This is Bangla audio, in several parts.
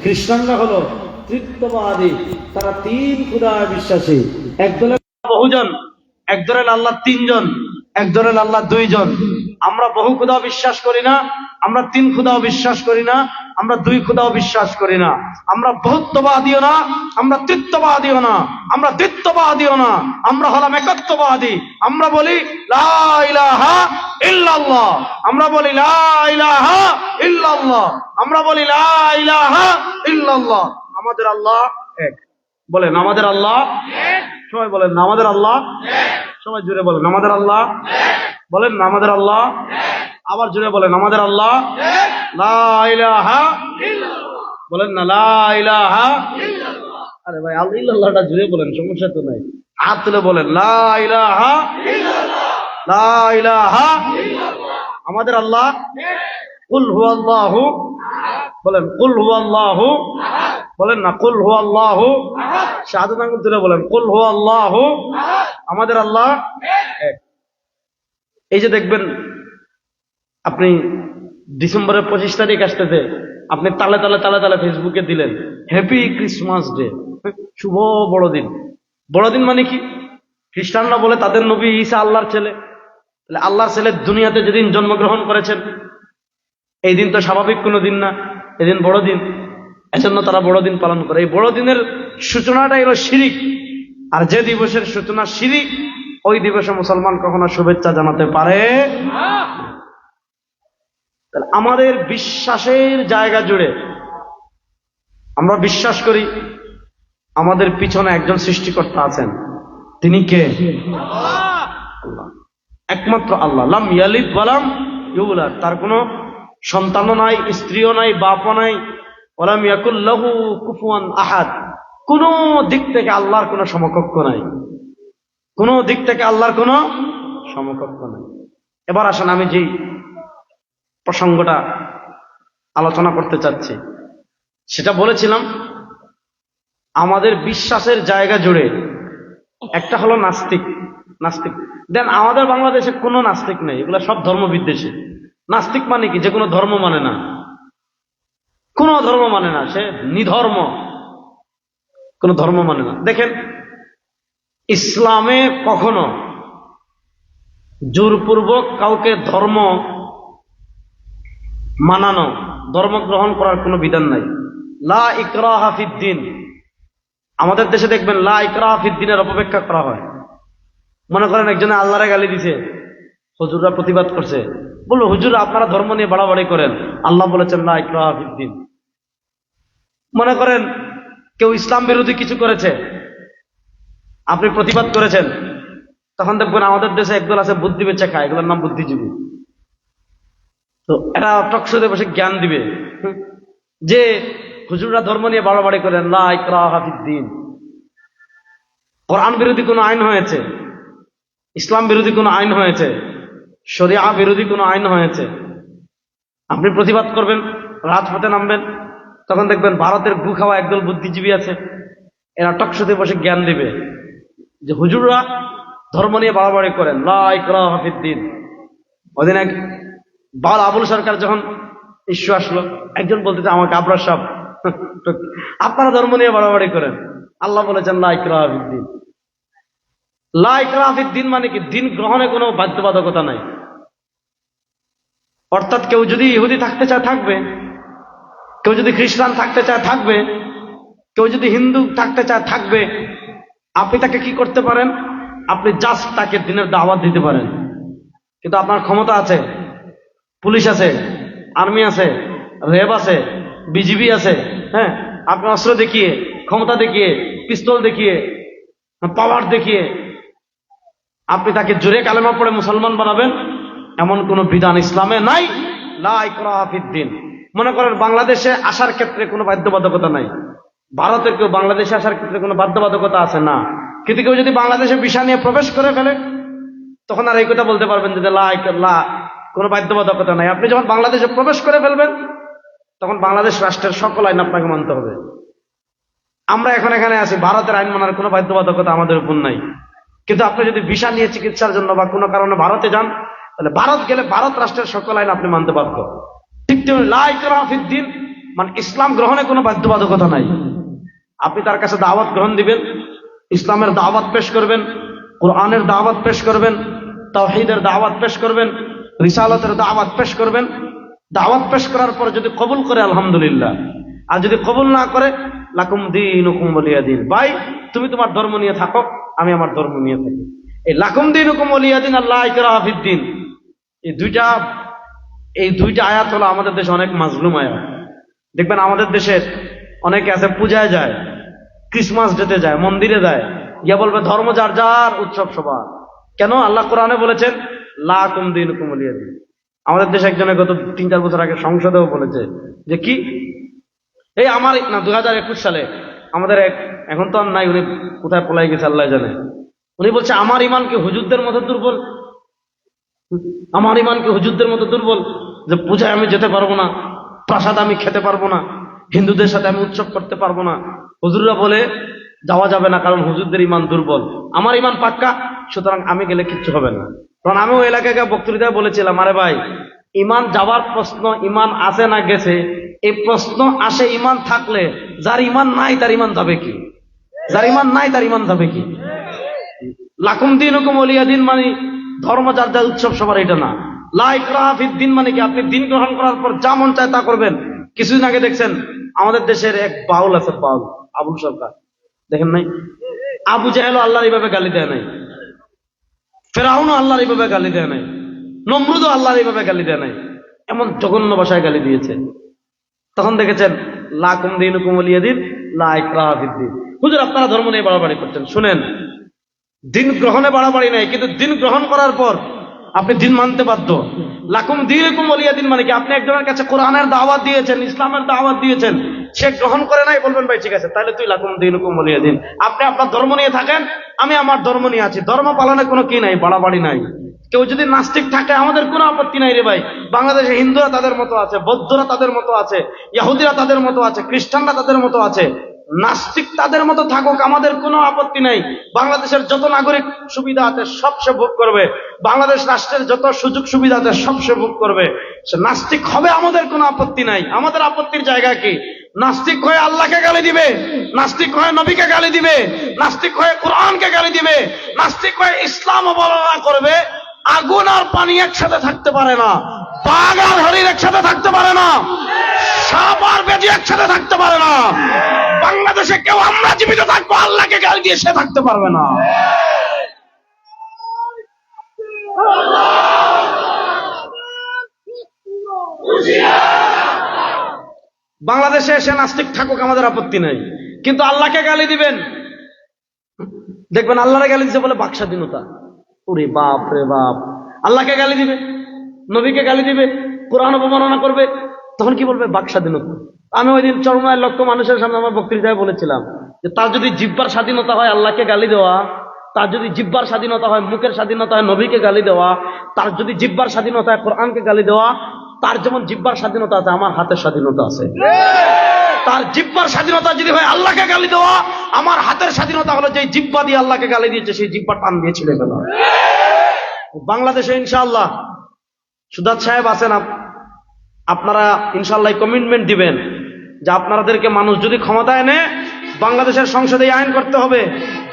খ্রিস্টানরা হলো তৃত্ববাদী, তারা তিন খুদায় বিশ্বাসী। একদলের বহুজন, একদলের আল্লাহ তিনজন, একদলের আল্লাহ দুইজন। আমরা বহু খুদা বিশ্বাস করি না, আমরা তিন খুদাও বিশ্বাস করি না, আমরা দুই খুদাও বিশ্বাস করি না। আমরা বহুত্ববাদীও না, আমরা তৃত্ববাদীও না, আমরা দ্বিত্ববাদীও না, আমরা হলাম একত্ববাদী। আমরা বলি লা ইলাহা ইল্লাল্লাহ, আমরা বলি লা ইলাহা ইল্লাল্লাহ, আমরা বলি লা ইলাহা ইল্লাল্লাহ। আমাদের আল্লাহ এক। বলেন আমাদের আল্লাহ এক। সবাই বলেন আমাদের আল্লাহ এক। সবাই জুড়ে বলেন আমাদের আল্লাহ এক। বলেন আমাদের আল্লাহ এক। আবার জুড়ে বলেন আমাদের আল্লাহ এক। লা ইলাহা ইল্লাল্লাহ, বলেন না লা ইলাহা ইল্লাল্লাহ। আরে ভাই আল্লাহ ইল্লাল্লাহটা জুড়ে বলেন, সমস্যা তো নাই। হাত তুলে বলেন লা ইলাহা ইল্লাল্লাহ, লা ইলাহা ইল্লাল্লাহ। আমাদের আল্লাহ এক। কুল হুয়াল্লাহু আহাদ, বলেন কুল হুয়াল্লাহু আহাদ, বলেন না কুল হুয়াল্লাহু আহাদ। শাহাদাত আঙ্গুল তুলে বলেন কুল হুয়াল্লাহু আহাদ। আমাদের আল্লাহ এক। এই যে দেখবেন আপনি ডিসেম্বরের 25 তারিখ আসতেছে, আপনি তালে তালে তালে তালে ফেসবুকে দিলেন হ্যাপি ক্রিসমাস ডে, শুভ বড়দিন। বড়দিন মানে কি? খ্রিস্টানরা বলে তাদের নবী ঈসা আল্লাহর ছেলে। তাহলে আল্লাহর ছেলে দুনিয়াতে যেদিন জন্মগ্রহণ করেছেন, এই দিন তো স্বাভাবিক কোনো দিন না, এদিন বড়দিন, এজন্য তারা বড়দিন পালন করে। এই বড়দিনের সূচনাটাই হলো শিরিক। আর যে দিবসের সূচনা শিরিক, ওই দিবসে মুসলমান কখনো শুভেচ্ছা জানাতে পারে না। আমাদের বিশ্বাসের জায়গা জুড়ে আমরা বিশ্বাস করি আমাদের পিছনে একজন সৃষ্টিকর্তা আছেন। তিনি কে? আল্লাহ, একমাত্র আল্লাহ। লাম ইয়ালিদ ওয়া লাম ইউলাদ, তার কোনো সন্তানও নাই, স্ত্রীও নাই, বাপও নাই। ওয়ালাম ইয়াকুল লাহু কুফুয়ান আহাদ, কোন দিক থেকে আল্লাহর কোনো সমকক্ষ নাই, কোন দিক থেকে আল্লাহর কোনো সমকক্ষ নাই। এবার আসেন আমি যেই প্রসঙ্গটা আলোচনা করতে চাচ্ছি, সেটা বলেছিলাম আমাদের বিশ্বাসের জায়গা জুড়ে একটা হলো নাস্তিক। নাস্তিক দেন আমাদের বাংলাদেশে কোনো নাস্তিক নেই, এগুলো সব ধর্ম বিদ্বেষী। নাস্তিক মানে কি? যে কোনো ধর্ম মানে না, কোনো ধর্ম মানে না, সে নিধর্ম, কোনো ধর্ম মানে না। দেখেন ইসলামে কখনো জোরপূর্বক কাউকে ধর্ম মানানো, ধর্ম গ্রহণ করার কোনো বিধান নাই। লা ইকরাহা ফিদ্দিন। আমাদের দেশে দেখবেন লা ইকরাহা ফিদ্দিনের অপব্যাখ্যা করা হয়। মনে করেন একজনে আল্লাহরে গালি দিছে, হুজুররা প্রতিবাদ করছে, বললো হুজুর আপনারা ধর্ম নিয়ে বাড়াবাড়ি করেন, আল্লাহ বলেছেন লা ইকরাহা ফিদ্দিন। মনে করেন কেউ ইসলাম বিরোধী কিছু করেছে, আপনি প্রতিবাদ করেছেন, তখন দেখবেন আমাদের দেশে একদল আছে বুদ্ধি বেচে খায়, এগুলোর নাম বুদ্ধিজীবী। তো এরা টকশোতে বসে জ্ঞান দিবে যে হুজুররা ধর্ম নিয়ে বাড়াবাড়ি করেন, লা ইকরাহা ফিদ্দিন। কোরআন বিরোধী কোনো আইন হয়েছে, ইসলাম বিরোধী কোনো আইন হয়েছে, শরিয়া বিরোধী কোনো আইন হয়েছে, আপনি প্রতিবাদ করবেন, রাজপথে নামবেন, তখন দেখবেন ভারতের গু খাওয়া একদল বুদ্ধিজীবী আছে, এরা টকশোতে বসে জ্ঞান দিবে যে হুজুররা ধর্ম নিয়ে বাড়াবাড়ি করেন, লা ইকরাহা ফিদ্দিন। ওদিন এক বাল আবুল সরকার যখন ইস্যু আসলো, একজন বলতে আমাকে আবরার সাহেব আপনারা ধর্ম নিয়ে বাড়াবাড়ি করেন, আল্লাহ বলেছেন লা ইকরাহা ফিদ্দিন। লা ইকরাহা ফিদ্দিন মানে কি? দিন গ্রহণে কোনো বাধ্যবাধকতা নাই। অর্থাৎ কেউ যদি ইহুদি থাকতে চায় থাকবে, কেউ যদি খ্রিস্টান থাকতে চায় থাকবে, কেউ যদি হিন্দু থাকতে চায় থাকবে। আপনি তাকে কি করতে পারেন? আপনি জাস্ট তাকে দিনের দাওয়াত দিতে পারেন। কিন্তু আপনার ক্ষমতা আছে, পুলিশ আছে, আর্মি আছে, র্যাব আছে, বিজিবি আছে, হ্যাঁ, আপনি অস্ত্র দেখিয়ে, ক্ষমতা দেখিয়ে, পিস্তল দেখিয়ে, পাওয়ার দেখিয়ে আপনি তাকে জোরে কালেমা পড়ে মুসলমান বানাবেন, এমন কোন বিধান ইসলামে নাই। লা ইকরাহা ফিদ্দিন। মনে করেন বাংলাদেশে আসার ক্ষেত্রে কোনো বাধ্যবাধকতা নাই, ভারতের কেউ বাংলাদেশে আসার ক্ষেত্রে কোনো বাধ্যবাধকতা আছে না। কিন্তু কেউ যদি বাংলাদেশে ভিসা নিয়ে প্রবেশ করে ফেলে, তখন আর এই কথা বলতে পারবেন যে লা কোনো বাধ্যবাধকতা নাই। আপনি যখন বাংলাদেশে প্রবেশ করে ফেলবেন, তখন বাংলাদেশ রাষ্ট্রের সকল আইন আপনাকে মানতে হবে। আমরা এখন এখানে আছি, ভারতের আইন মানার কোনো বাধ্যবাধকতা আমাদের উপর নাই। কিন্তু আপনি যদি ভিসা নিয়ে চিকিৎসার জন্য বা কোনো কারণে ভারতে যান, তাহলে ভারত গেলে ভারত রাষ্ট্রের সকল আইন আপনি মানতে বাধ্য। ঠিক তেমনি লা ইকরাহা ফিদ্দিন, মানে ইসলাম গ্রহণে কোনো বাধ্যবাধকতা নাই। আপনি তার কাছে দাওয়াত গ্রহণ দিবেন, ইসলামের দাওয়াত পেশ করবেন, কোরআনের দাওয়াত পেশ করবেন, তাওহীদের দাওয়াত পেশ করবেন, রিসালাতের দাওয়াত পেশ করবেন। দাওয়াত পেশ করার পর যদি কবুল করে আলহামদুলিল্লাহ, আর যদি কবুল না করে লাকুম দীনুকুম ওয়ালিয়া দিন। ভাই তুমি তোমার ধর্ম নিয়ে থাকো, আমি আমার ধর্ম নিয়ে থাকি। এই লাকুম দীনুকুম ওয়ালিয়া দিন আর লা ইকরাহা ফিদ্দিন, এই দুইটা আয়াত হলো আমাদের দেশে অনেক মাজলুম আয়াত। দেখবেন আমাদের দেশের অনেকে আছে পূজায় যায়, ক্রিসমাস ডেতে যায়, মন্দিরে যায়, গিয়া বলবে ধর্ম যার যার, উৎসব সবার। কেন? আল্লাহ কোরআনে বলেছেন লাকুম দীনুকুম ওয়ালিয়া দিন। আমাদের দেশে একজনে গত 3-4 বছর আগে সংসদেও বলেছে যে কি, এই আমার না 2021 সালে আমাদের এখন তো আর নাই, উনি কোথায় পলাই গেছে আল্লাহ জানে। উনি বলছে আমার ইমান কি হুজুরদের মতো দুর্বল? আমার ইমান কি হুজুরদের মতো দুর্বল যে পূজায় আমি যেতে পারবো না, প্রসাদ আমি খেতে পারবো না, হিন্দুদের সাথে আমি উৎসব করতে পারবো না? হুজুররা বলে যাওয়া যাবে না, কারণ হুজুরদের ইমান দুর্বল। আমার ইমান পাক্কা, সুতরাং আমি গেলে কিচ্ছু হবে না। কারণ আমি ওই এলাকায় বক্তৃতায় বলেছিলাম, আরে ভাই ইমান যাওয়ার প্রশ্ন, ইমান আছে না গেছে এই প্রশ্ন আসে ইমান থাকলে। যার ইমান নাই তার ইমান যাবে কি? যার ইমান নাই তার ইমান যাবে কি? লাকুম দীনুকুম ওয়ালিয়া দিন মানে ধর্ম যার যার, উৎসব সবার, এটা না। লা ইকরাহা ফিদ্দিন মানে কি আপনি দিন গ্রহণ করার পর যা মন চায় তা করবেন। কিছুদিন আগে দেখছেন আমাদের দেশের এক বাউল আছে, বাউল আবুল সরকার, দেখেন নাই? আবু জাহেল আল্লাহর এইভাবে গালি দেয় নাই, ফেরাউনও আল্লাহর এইভাবে গালি দেয় নাই, নমরুদও আল্লাহর এইভাবে গালি দেয় নাই, এমন জঘন্য ভাষায় গালি দিয়েছে। তখন দেখেছেন লাকুম দীনুকুম ওয়ালিয়া দিন লা ইকরাহা ফিদ্দিন। হুজুর আপনারা ধর্ম নিয়ে বাড়াবাড়ি করছেন। শুনেন, দিন গ্রহণে বাড়াবাড়ি নাই, কিন্তু দিন গ্রহণ করার পর আপনি দিন মানতে বাধ্য। লাকুম দীনুকুম ওয়ালিয়া দিন মানে কি আপনি একজনের কাছে কোরআনের দাওয়াত দিয়েছেন, ইসলামের দাওয়াত দিয়েছেন, সে গ্রহণ করে নাই, বলবেন ভাই ঠিক আছে তাহলে তুই লাকুম দীনুকুম ওয়ালিয়া দিন। আপনি আপনার ধর্ম নিয়ে থাকেন, আমি আমার ধর্ম নিয়ে আছি। ধর্ম পালনে কোনো কি নাই, বাড়াবাড়ি নাই। কেউ যদি নাস্তিক থাকে আমাদের কোনো আপত্তি নাই রে ভাই। বাংলাদেশে হিন্দুরা তাদের মতো আছে, বৌদ্ধরা তাদের মতো আছে, ইহুদিরা তাদের মতো আছে, খ্রিস্টানরা তাদের মতো আছে। নাস্তিক তাদের মতো থাকুক, আমাদের কোনো আপত্তি নাই। বাংলাদেশের যত নাগরিক সুবিধা আছে সব সে ভোগ করবে, বাংলাদেশ রাষ্ট্রের যত সুযোগ সুবিধা আছে সব সে ভোগ করবে। সে নাস্তিক হবে, আমাদের কোনো আপত্তি নাই। আমাদের আপত্তির জায়গা কি? নাস্তিক হয়ে আল্লাহকে গালি দিবে, নাস্তিক হয়ে নবীকে গালি দিবে, নাস্তিক হয়ে কোরআনকে গালি দিবে, নাস্তিক হয়ে ইসলাম অবমাননা করবে। আগুন আর পানি একসাথে থাকতে পারে না, বাঘ আর হরিণ একসাথে থাকতে পারে না, সাপ আর বেজি একসাথে থাকতে পারে না। বাংলাদেশে কেউ আমরা জীবিত থাকবো আল্লাহকে গালি দিয়ে সে থাকতে পারবে না। বাংলাদেশে এসে নাস্তিক থাকুক, আমাদের আপত্তি নাই, কিন্তু আল্লাহকে গালি দিবেন। দেখবেন আল্লাহরে গালি দিচ্ছে বলে বাক স্বাধীনতা। ওরে বাপ রে বাপ, আল্লাহকে গালি দিবে, নবীকে গালি দিবে, কোরআন অবমাননা করবে, তখন কি বলবে? বাক স্বাধীনতা। আমি ওই দিন চরমায় লক্ষ মানুষের সামনে আমার বক্তৃতায় বলেছিলাম যে তার যদি জিহ্বার স্বাধীনতা হয় আল্লাহকে গালি দেওয়া, তার যদি জিহ্বার স্বাধীনতা হয়, মুখের স্বাধীনতা হয় নবীকে গালি দেওয়া, তার যদি জিহ্বার স্বাধীনতা হয় কোরআনকে গালি দেওয়া, তার যেমন জিহ্বার স্বাধীনতা আছে আমার হাতের স্বাধীনতা আছে। তার জিহ্বার স্বাধীনতা যদি হয় আল্লাহকে গালি দেওয়া, আমার হাতের স্বাধীনতা হলো যে জিহ্বা দিয়ে আল্লাহকে গালি দিয়েছে সেই জিহ্বা টান দিয়ে ছিঁড়ে ফেলা। বাংলাদেশে ইনশাআল্লাহ সুদাত সাহেব আছেন, আপনারা ইনশাআল্লাহ কমিটমেন্ট দিবেন যে আপনাদেরকে মানুষ যদি ক্ষমতায় নেয় বাংলাদেশের সংসদে আইন করতে হবে,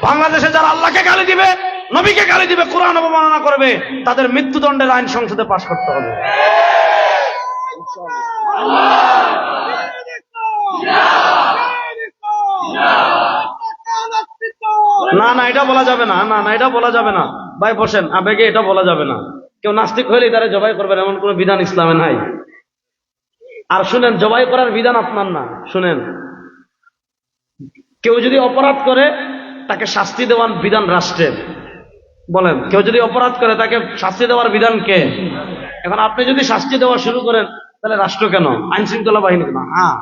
বাংলাদেশে যারা আল্লাহকে গালি দিবে, নবীকে গালি দিবে, কোরআন অবমাননা করবে, তাদের মৃত্যুদণ্ডের আইন সংসদে পাশ করতে হবে। না না এটা বলা যাবে না, না না এটা বলা যাবে না ভাই, বসেন, আবেগে এটা বলা যাবে না। কেউ নাস্তিক হইলে তারা জবাই করবেন এমন কোন বিধান ইসলামে নাই। আর শুনেন, জবাই করার বিধান আপনার না। শুনেন, কেউ যদি অপরাধ করে তাকে শাস্তি দেওয়ার বিধান রাষ্ট্রের। বলেন, কেউ যদি অপরাধ করে তাকে শাস্তি দেওয়ার বিধান কে? এখন আপনি যদি শাস্তি দেওয়া শুরু করেন তাহলে রাষ্ট্র কেন, আইন শৃঙ্খলা বাহিনী কেন? হ্যাঁ,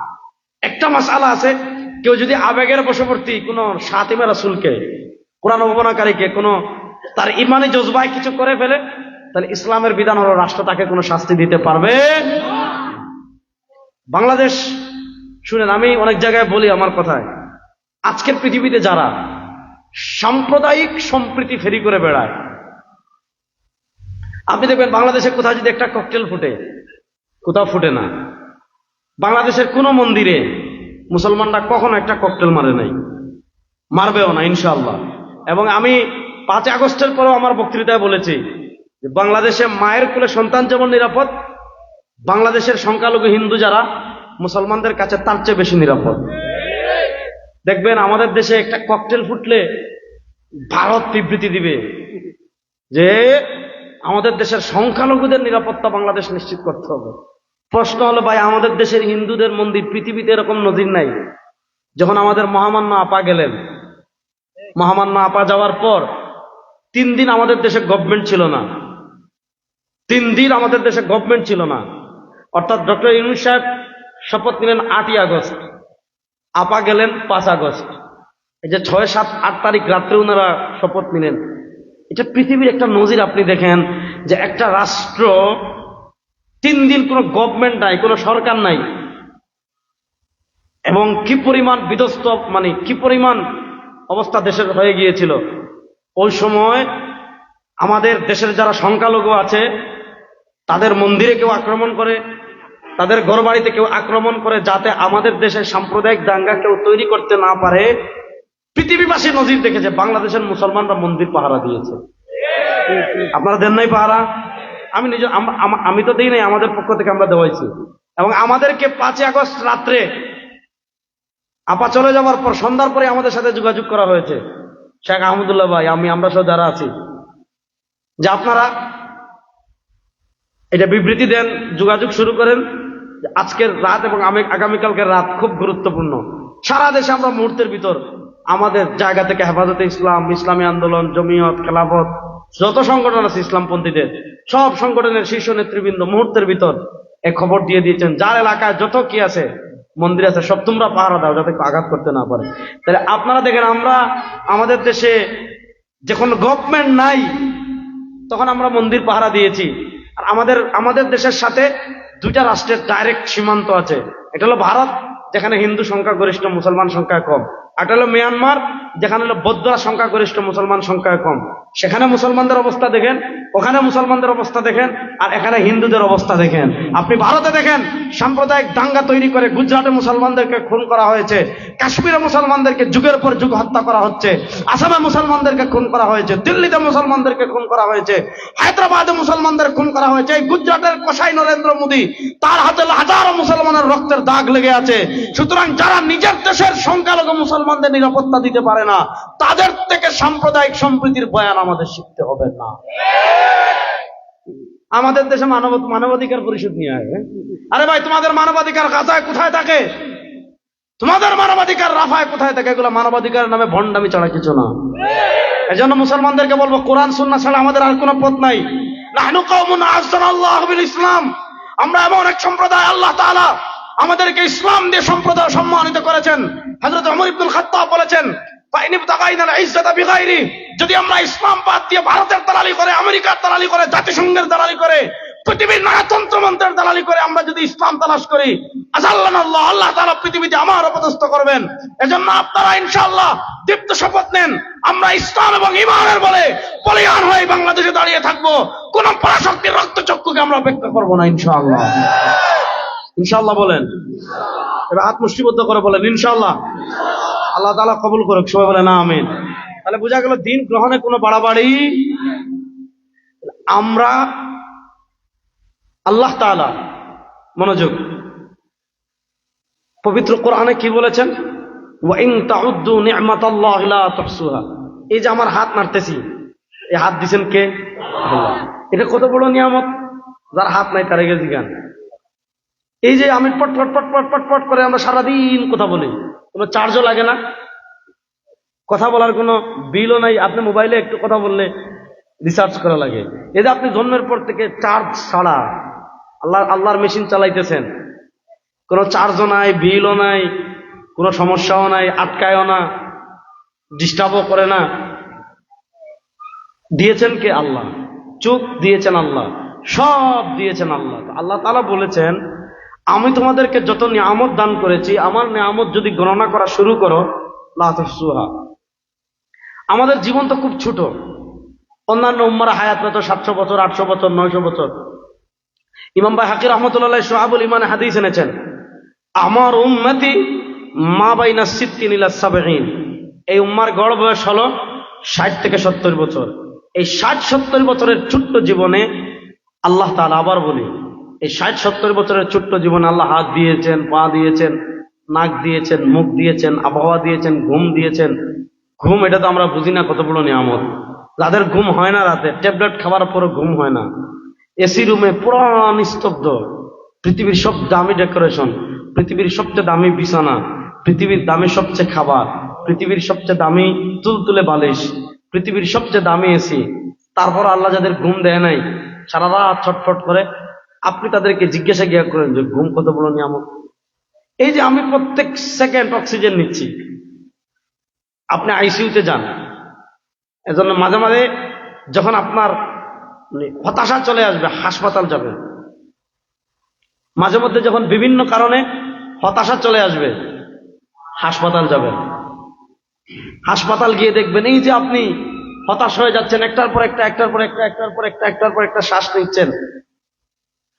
একটা মাসআলা আছে, কেউ যদি আবেগের বশবর্তী কোন সাতিমে রাসূলকে, কোরআন অবমাননাকারীকে, কোন তার ইমানি জজবায় কিছু করে ফেলে, তাহলে ইসলামের বিধান হলো রাষ্ট্র তাকে কোনো শাস্তি দিতে পারবে। বাংলাদেশ, শুনেন, আমি অনেক জায়গায় বলি আমার কথায়, আজকের পৃথিবীতে যারা সাম্প্রদায়িক সম্প্রীতি ফেরি করে বেড়ায়, আপনি দেখবেন বাংলাদেশে কোথাও যদি একটা ককটেল ফুটে, কোথাও ফুটে না। বাংলাদেশের কোনো মন্দিরে মুসলমানরা কখনো একটা ককটেল মারে নাই, মারবেও না ইনশাআল্লাহ। এবং আমি 5 আগস্টের পরেও আমার বক্তৃতায় বলেছি যে বাংলাদেশে মায়ের কোলে সন্তান যেমন নিরাপদ, বাংলাদেশের সংখ্যালঘু হিন্দু যারা মুসলমানদের কাছে তার চেয়ে বেশি নিরাপদ। দেখবেন আমাদের দেশে একটা ককটেল ফুটলে ভারত বিবৃতি দিবে যে আমাদের দেশের সংখ্যালঘুদের নিরাপত্তা বাংলাদেশ নিশ্চিত করতে হবে। প্রশ্ন হলো ভাই, আমাদের দেশের হিন্দুদের মন্দির পৃথিবীতে এরকম নজির নাই। যখন আমাদের মহামান্য আপা গেলেন, মহামান্য আপা যাওয়ার পর 3 দিন আমাদের দেশে গভর্নমেন্ট ছিল না, 3 দিন আমাদের দেশে গভর্নমেন্ট ছিল না। অর্থাৎ ডক্টর ইউনূস সাহেব শপথ নিলেন 8ই আগস্ট, আপা গেলেন 5 আগস্ট। এই যে 6, 7, 8 তারিখ রাত্রে ওনারা শপথ নিলেন। এটা পৃথিবীর একটা নজির। আপনি দেখেন যে একটা রাষ্ট্র 3 দিন কোনো গভর্নমেন্ট নাই, কোনো সরকার নাই, এবং কি পরিমাণ বিধ্বস্ত, মানে কি পরিমাণ অবস্থা দেশের হয়ে গিয়েছিল। ওই সময় আমাদের দেশের যারা সংখ্যালঘু আছে তাদের মন্দিরে কেউ আক্রমণ করে, তাদের ঘরবাড়িতে কেউ আক্রমণ করে, যাতে আমাদের দেশের সাম্প্রদায়িক দাঙ্গা কেউ তৈরি করতে না পারে। পৃথিবীবাসী নজির দেখেছে, বাংলাদেশের মুসলমানরা মন্দির পাহারা দিয়েছে। আপনারা দেন নাই পাহারা? আমি তো দিই নাই, আমাদের পক্ষ থেকে আমরা দেওয়াইছি। এবং আমাদেরকে 5 আগস্ট রাত্রে আপা চলে যাওয়ার পর সন্ধ্যার পরে আমাদের সাথে যোগাযোগ করা হয়েছে, শেখ আহমদুল্লাহ ভাই, আমরা সব যারা আছি, যে আপনারা এটা বিবৃতি দেন, যোগাযোগ শুরু করেন। আজকের রাত এবং আগামীকালকের রাত খুব গুরুত্বপূর্ণ। সারা দেশে আমরা মুহূর্তের ভিতর আমাদের জায়গা থেকে হেফাজতে ইসলাম, ইসলামী আন্দোলন, জমিয়ত, খেলাফত, যত সংগঠন আছে ইসলামপন্থীদের, সব সংগঠনের শীর্ষ নেতৃবৃন্দ মুহূর্তের ভিতর এই খবর দিয়ে দিয়েছেন, যার এলাকায় যত কি আছে, মন্দির আছে, সব তোমরা পাহারা দাও যাতে আঘাত করতে না পারে। তাহলে আপনারা দেখেন, আমরা আমাদের দেশে যখন গভর্নমেন্ট নাই তখন আমরা মন্দির পাহারা দিয়েছি। আর আমাদের দেশের সাথে 2টা রাষ্ট্রের ডাইরেক্ট সীমান্ত আছে। এটা হলো ভারত, যেখানে হিন্দু সংখ্যা গরিষ্ঠ, মুসলমান সংখ্যা কম। আর এটা হলো মিয়ানমার, যেখানে হলো বৌদ্ধরা সংখ্যা গরিষ্ঠ, মুসলমান সংখ্যা কম। সেখানে মুসলমানদের অবস্থা দেখেন, ওখানে মুসলমানদের অবস্থা দেখেন, আর এখানে হিন্দুদের অবস্থা দেখেন। আপনি ভারতে দেখেন, সাম্প্রদায়িক দাঙ্গা তৈরি করে গুজরাটে মুসলমানদেরকে খুন করা হয়েছে, কাশ্মীরে মুসলমানদেরকে যুগের পর যুগ হত্যা করা হচ্ছে, আসামে মুসলমানদেরকে খুন করা হয়েছে, দিল্লিতে মুসলমানদেরকে খুন করা হয়েছে, হায়দ্রাবাদে মুসলমানদের খুন করা হয়েছে। এই গুজরাটের কসাই নরেন্দ্র মোদী, তার হাতে হাজারো মুসলমানের রক্তের দাগ লেগে আছে। সুতরাং যারা নিজের দেশের সংখ্যালঘু মুসলমানদের নিরাপত্তা দিতে পারে না, তাদের থেকে সাম্প্রদায়িক সম্প্রীতির বয়ান আমাদের শিখতে হবে না। আমাদের দেশে মানবাধিকার পরিষদ নিয়ে আসে। আরে ভাই, তোমাদের মানবাধিকার গাজায় কোথায় থাকে? তোমাদের মানবাধিকার রাফায় কোথায় থাকে? এগুলো মানবাধিকারের নামে ভণ্ডামি ছাড়া কিছু না। এজন্য মুসলমানদেরকে বলবো, কোরআন সুন্নাহ ছাড়া আমাদের আর কোনো পথ নাই। নাহনু কওমুন আ'আজ্জানাল্লাহু বিল ইসলাম, আমরা এমন এক সম্প্রদায়, আল্লাহ তাআলা আমাদেরকে ইসলাম দিয়ে সম্প্রদায় সম্মানিত করেছেন। হযরত ওমর ইবনুল খাত্তাব বলেছেন, যদি আমরা ইসলাম বাদ দিয়ে ভারতের দালালি করে, আমেরিকার দালালি করে, জাতিসংঘের দালালি করে, পৃথিবীর নানা তন্ত্রমন্ত্রের দালালি করে আমরা যদি ইসলাম তালাশ করি, আল্লাহ আল্লাহ তাআলা পৃথিবীতে আমার অপদস্থ করবেন। এজন্য আপনারা ইনশাআল্লাহ দীপ্ত শপথ নেন, আমরা ইসলাম এবং ঈমানের বলে বলিয়ান হয়ে বাংলাদেশে দাঁড়িয়ে থাকবো। কোন পরাশক্তির রক্তচক্ষুকে আমরা অপেক্ষা করবো না ইনশাআল্লাহ। ইনশাআল্লাহ বলেন, এবার হাত মুষ্টিবদ্ধ করে বলেন ইনশাআল্লাহ। আল্লাহ তাআলা কবুল করুক, সবাই বলে না আমিন। তাহলে বোঝা গেল দিন গ্রহণে কোনো বাড়াবাড়ি। আমরা আল্লাহ তাআলা, মনোযোগ, পবিত্র কোরআনে কি বলেছেন? ওয়া ইন তাউদ্দু নি'মাতাল্লাহি লা তুহসুহা। এই যে আমার হাত নাড়তেছি, এই হাত দিবেন কে? আল্লাহ। এটা কত বড় নিয়ামত, যার হাত নাই তার গেছে গান। এই যে আমি পট পট পট পট পট পট করে আমরা সারাদিন কথা বলি, কোনো চার্জও লাগে না, কথা বলার কোনো বিলও নাই। আপনি মোবাইলে একটু কথা বললে রিচার্জ করা লাগে। এই যে আপনি জন্মের পর থেকে চার্জ ছাড়া আল্লাহর মেশিন চালাইতেছেন, কোনো চার্জও নাই, বিলও নাই, কোনো সমস্যাও নাই, আটকায়ও না, ডিস্টার্বও করে না। দিয়েছেন কে? আল্লাহ। চোখ দিয়েছেন আল্লাহ, সব দিয়েছেন আল্লাহ। আল্লাহ তাআলা বলেছেন, আমি তোমাদেরকে যত নিয়ামত দান করেছি, আমার নিয়ামত যদি গণনা করা শুরু করো, লা তুহসুহা। আমাদের জীবন তো খুব ছোট। অন্যান্য উম্মারা হায়াত পেত 700 বছর, 800 বছর, 900 বছর। ইমাম বাইহাকী রাহমাতুল্লাহ আলাইহি শুআবুল ঈমানে হাদিস এনেছেন, আমার উম্মতি মা বাইনা সিত্তিন ইলা সাবঈন, এই উম্মার গড় বয়স হলো 60 থেকে 70 বছর। এই 60-70 বছরের ছোট্ট জীবনে আল্লাহ তাআলা, আবার বলি, এই 60-70 বছরের ছোট্ট জীবনে আল্লাহ হাত দিয়েছেন, পা দিয়েছেন, নাক দিয়েছেন, মুখ দিয়েছেন, আবহাওয়া দিয়েছেন, ঘুম দিয়েছেন। ঘুম এটা তো আমরা বুঝি না কত বড় নিয়ামত। যাদের ঘুম হয় না, রাতে ট্যাবলেট খাওয়ার পরও ঘুম হয় না, এসি রুমে পুরো নিস্তব্ধ, পৃথিবীর সব দামি ডেকোরেশন, পৃথিবীর সবচেয়ে দামি বিছানা, পৃথিবীর দামি সবচেয়ে খাবার, পৃথিবীর সবচেয়ে দামি তুলতুলে বালিশ, পৃথিবীর সবচেয়ে দামি এসি, তারপর আল্লাহ যাদের ঘুম দেয় নাই, সারা রাত ছটফট করে, আপনি তাদেরকে জিজ্ঞাসা গিয়া করেন যে ঘুম কত বড় নিয়ামত। এই যে আমি প্রত্যেক সেকেন্ড অক্সিজেন নিচ্ছি, আপনি আইসিইউতে যান, এজন্য মাঝে মাঝে যখন আপনার হতাশা চলে আসবে হাসপাতাল যাবেন। মাঝে মধ্যে যখন বিভিন্ন কারণে হতাশা চলে আসবে হাসপাতাল যাবেন। হাসপাতাল গিয়ে দেখবেন এই যে আপনি হতাশ হয়ে যাচ্ছেন, একটার পর একটা, একটার পর একটা, একটার পর একটা, একটার পর একটা শ্বাস নিচ্ছেন,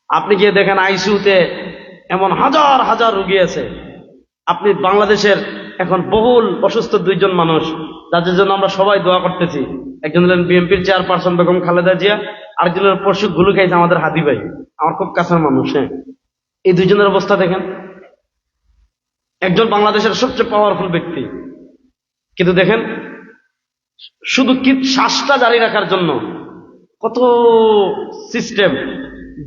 আপনি গিয়ে দেখেন আইসিইউতে এমন হাজার হাজার রোগী আছে। আপনি বাংলাদেশের এখন বহুল অসুস্থ দুইজন মানুষ, যাদের জন্য আমরা সবাই দোয়া করতেছি। একজন হলেন বিএনপির চেয়ারপারসন বেগম খালেদা জিয়া, আরেকজনের পরশু গুলু খাইছে আমাদের হাদি ভাই, আমার খুব কাছের মানুষ। হ্যাঁ, এই দুইজনের অবস্থা দেখেন। একজন বাংলাদেশের সবচেয়ে পাওয়ারফুল ব্যক্তি, কিন্তু দেখেন শুধু কি শ্বাসটা জারি রাখার জন্য কত সিস্টেম,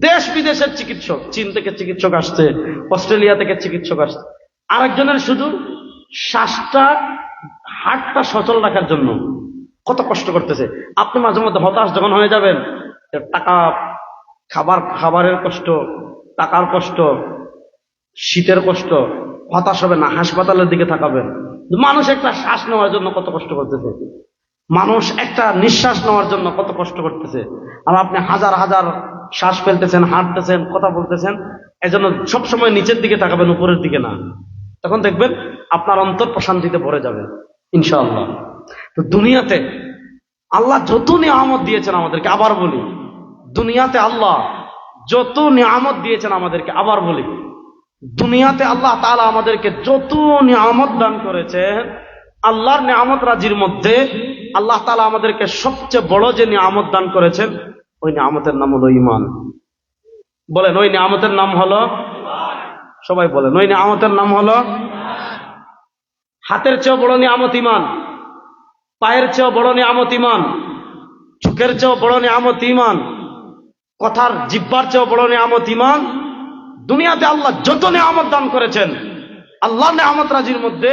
দেশ বিদেশের চিকিৎসক, চীন থেকে চিকিৎসক আসছে, অস্ট্রেলিয়া থেকে চিকিৎসক আসছে। আরেকজনের শুধু শ্বাসটা, হার্টটা সচল রাখার জন্য কত কষ্ট করতেছে। আপনি মাঝে মধ্যে হতাশ যখন হয়ে যাবেন, টাকা, খাবারের কষ্ট, টাকার কষ্ট, শীতের কষ্ট, হতাশ হবে না, হাসপাতালের দিকে তাকাবেন। মানুষ একটা শ্বাস নেওয়ার জন্য কত কষ্ট করতেছে, মানুষ একটা নিঃশ্বাস নেওয়ার জন্য কত কষ্ট করতেছে, আর আপনি হাজার হাজার শ্বাস ফেলতেছেন, হাঁটতেছেন, কথা বলতেছেন। এজন্য সবসময় নিচের দিকে তাকাবেন, উপরের দিকে না। তখন দেখবেন আপনার অন্তর প্রশান্তিতে ভরে যাবে ইনশাআল্লাহ। তো দুনিয়াতে আল্লাহ যত নিয়ামত দিয়েছেন আমাদেরকে, আবার বলি, দুনিয়াতে আল্লাহ যত নিয়ামত দিয়েছেন আমাদেরকে, আবার বলি, দুনিয়াতে আল্লাহ তাআলা আমাদেরকে যত নিয়ামত দান করেছেন, আল্লাহর নিয়ামত রাজির মধ্যে আল্লাহ তাআলা আমাদেরকে সবচেয়ে বড় যে নিয়ামত দান করেছেন, ওই নিয়ামতের নাম হলো ঈমান। বলেন, ওই নিয়ামতের নাম হলো, সবাই বলেন, ওই নিয়ামতের নাম হলো। হাতের চেয়েও বড় নিয়ামত ঈমান, পায়ের চেয়েও বড় নিয়ামত ঈমান, চোখের চেয়েও বড় নিয়ামত ঈমান, কথার জিহ্বার চেয়েও বড় নিয়ামত ঈমান। দুনিয়াতে আল্লাহ যত নিয়ামত দান করেছেন, আল্লাহর নিয়ামত রাজির মধ্যে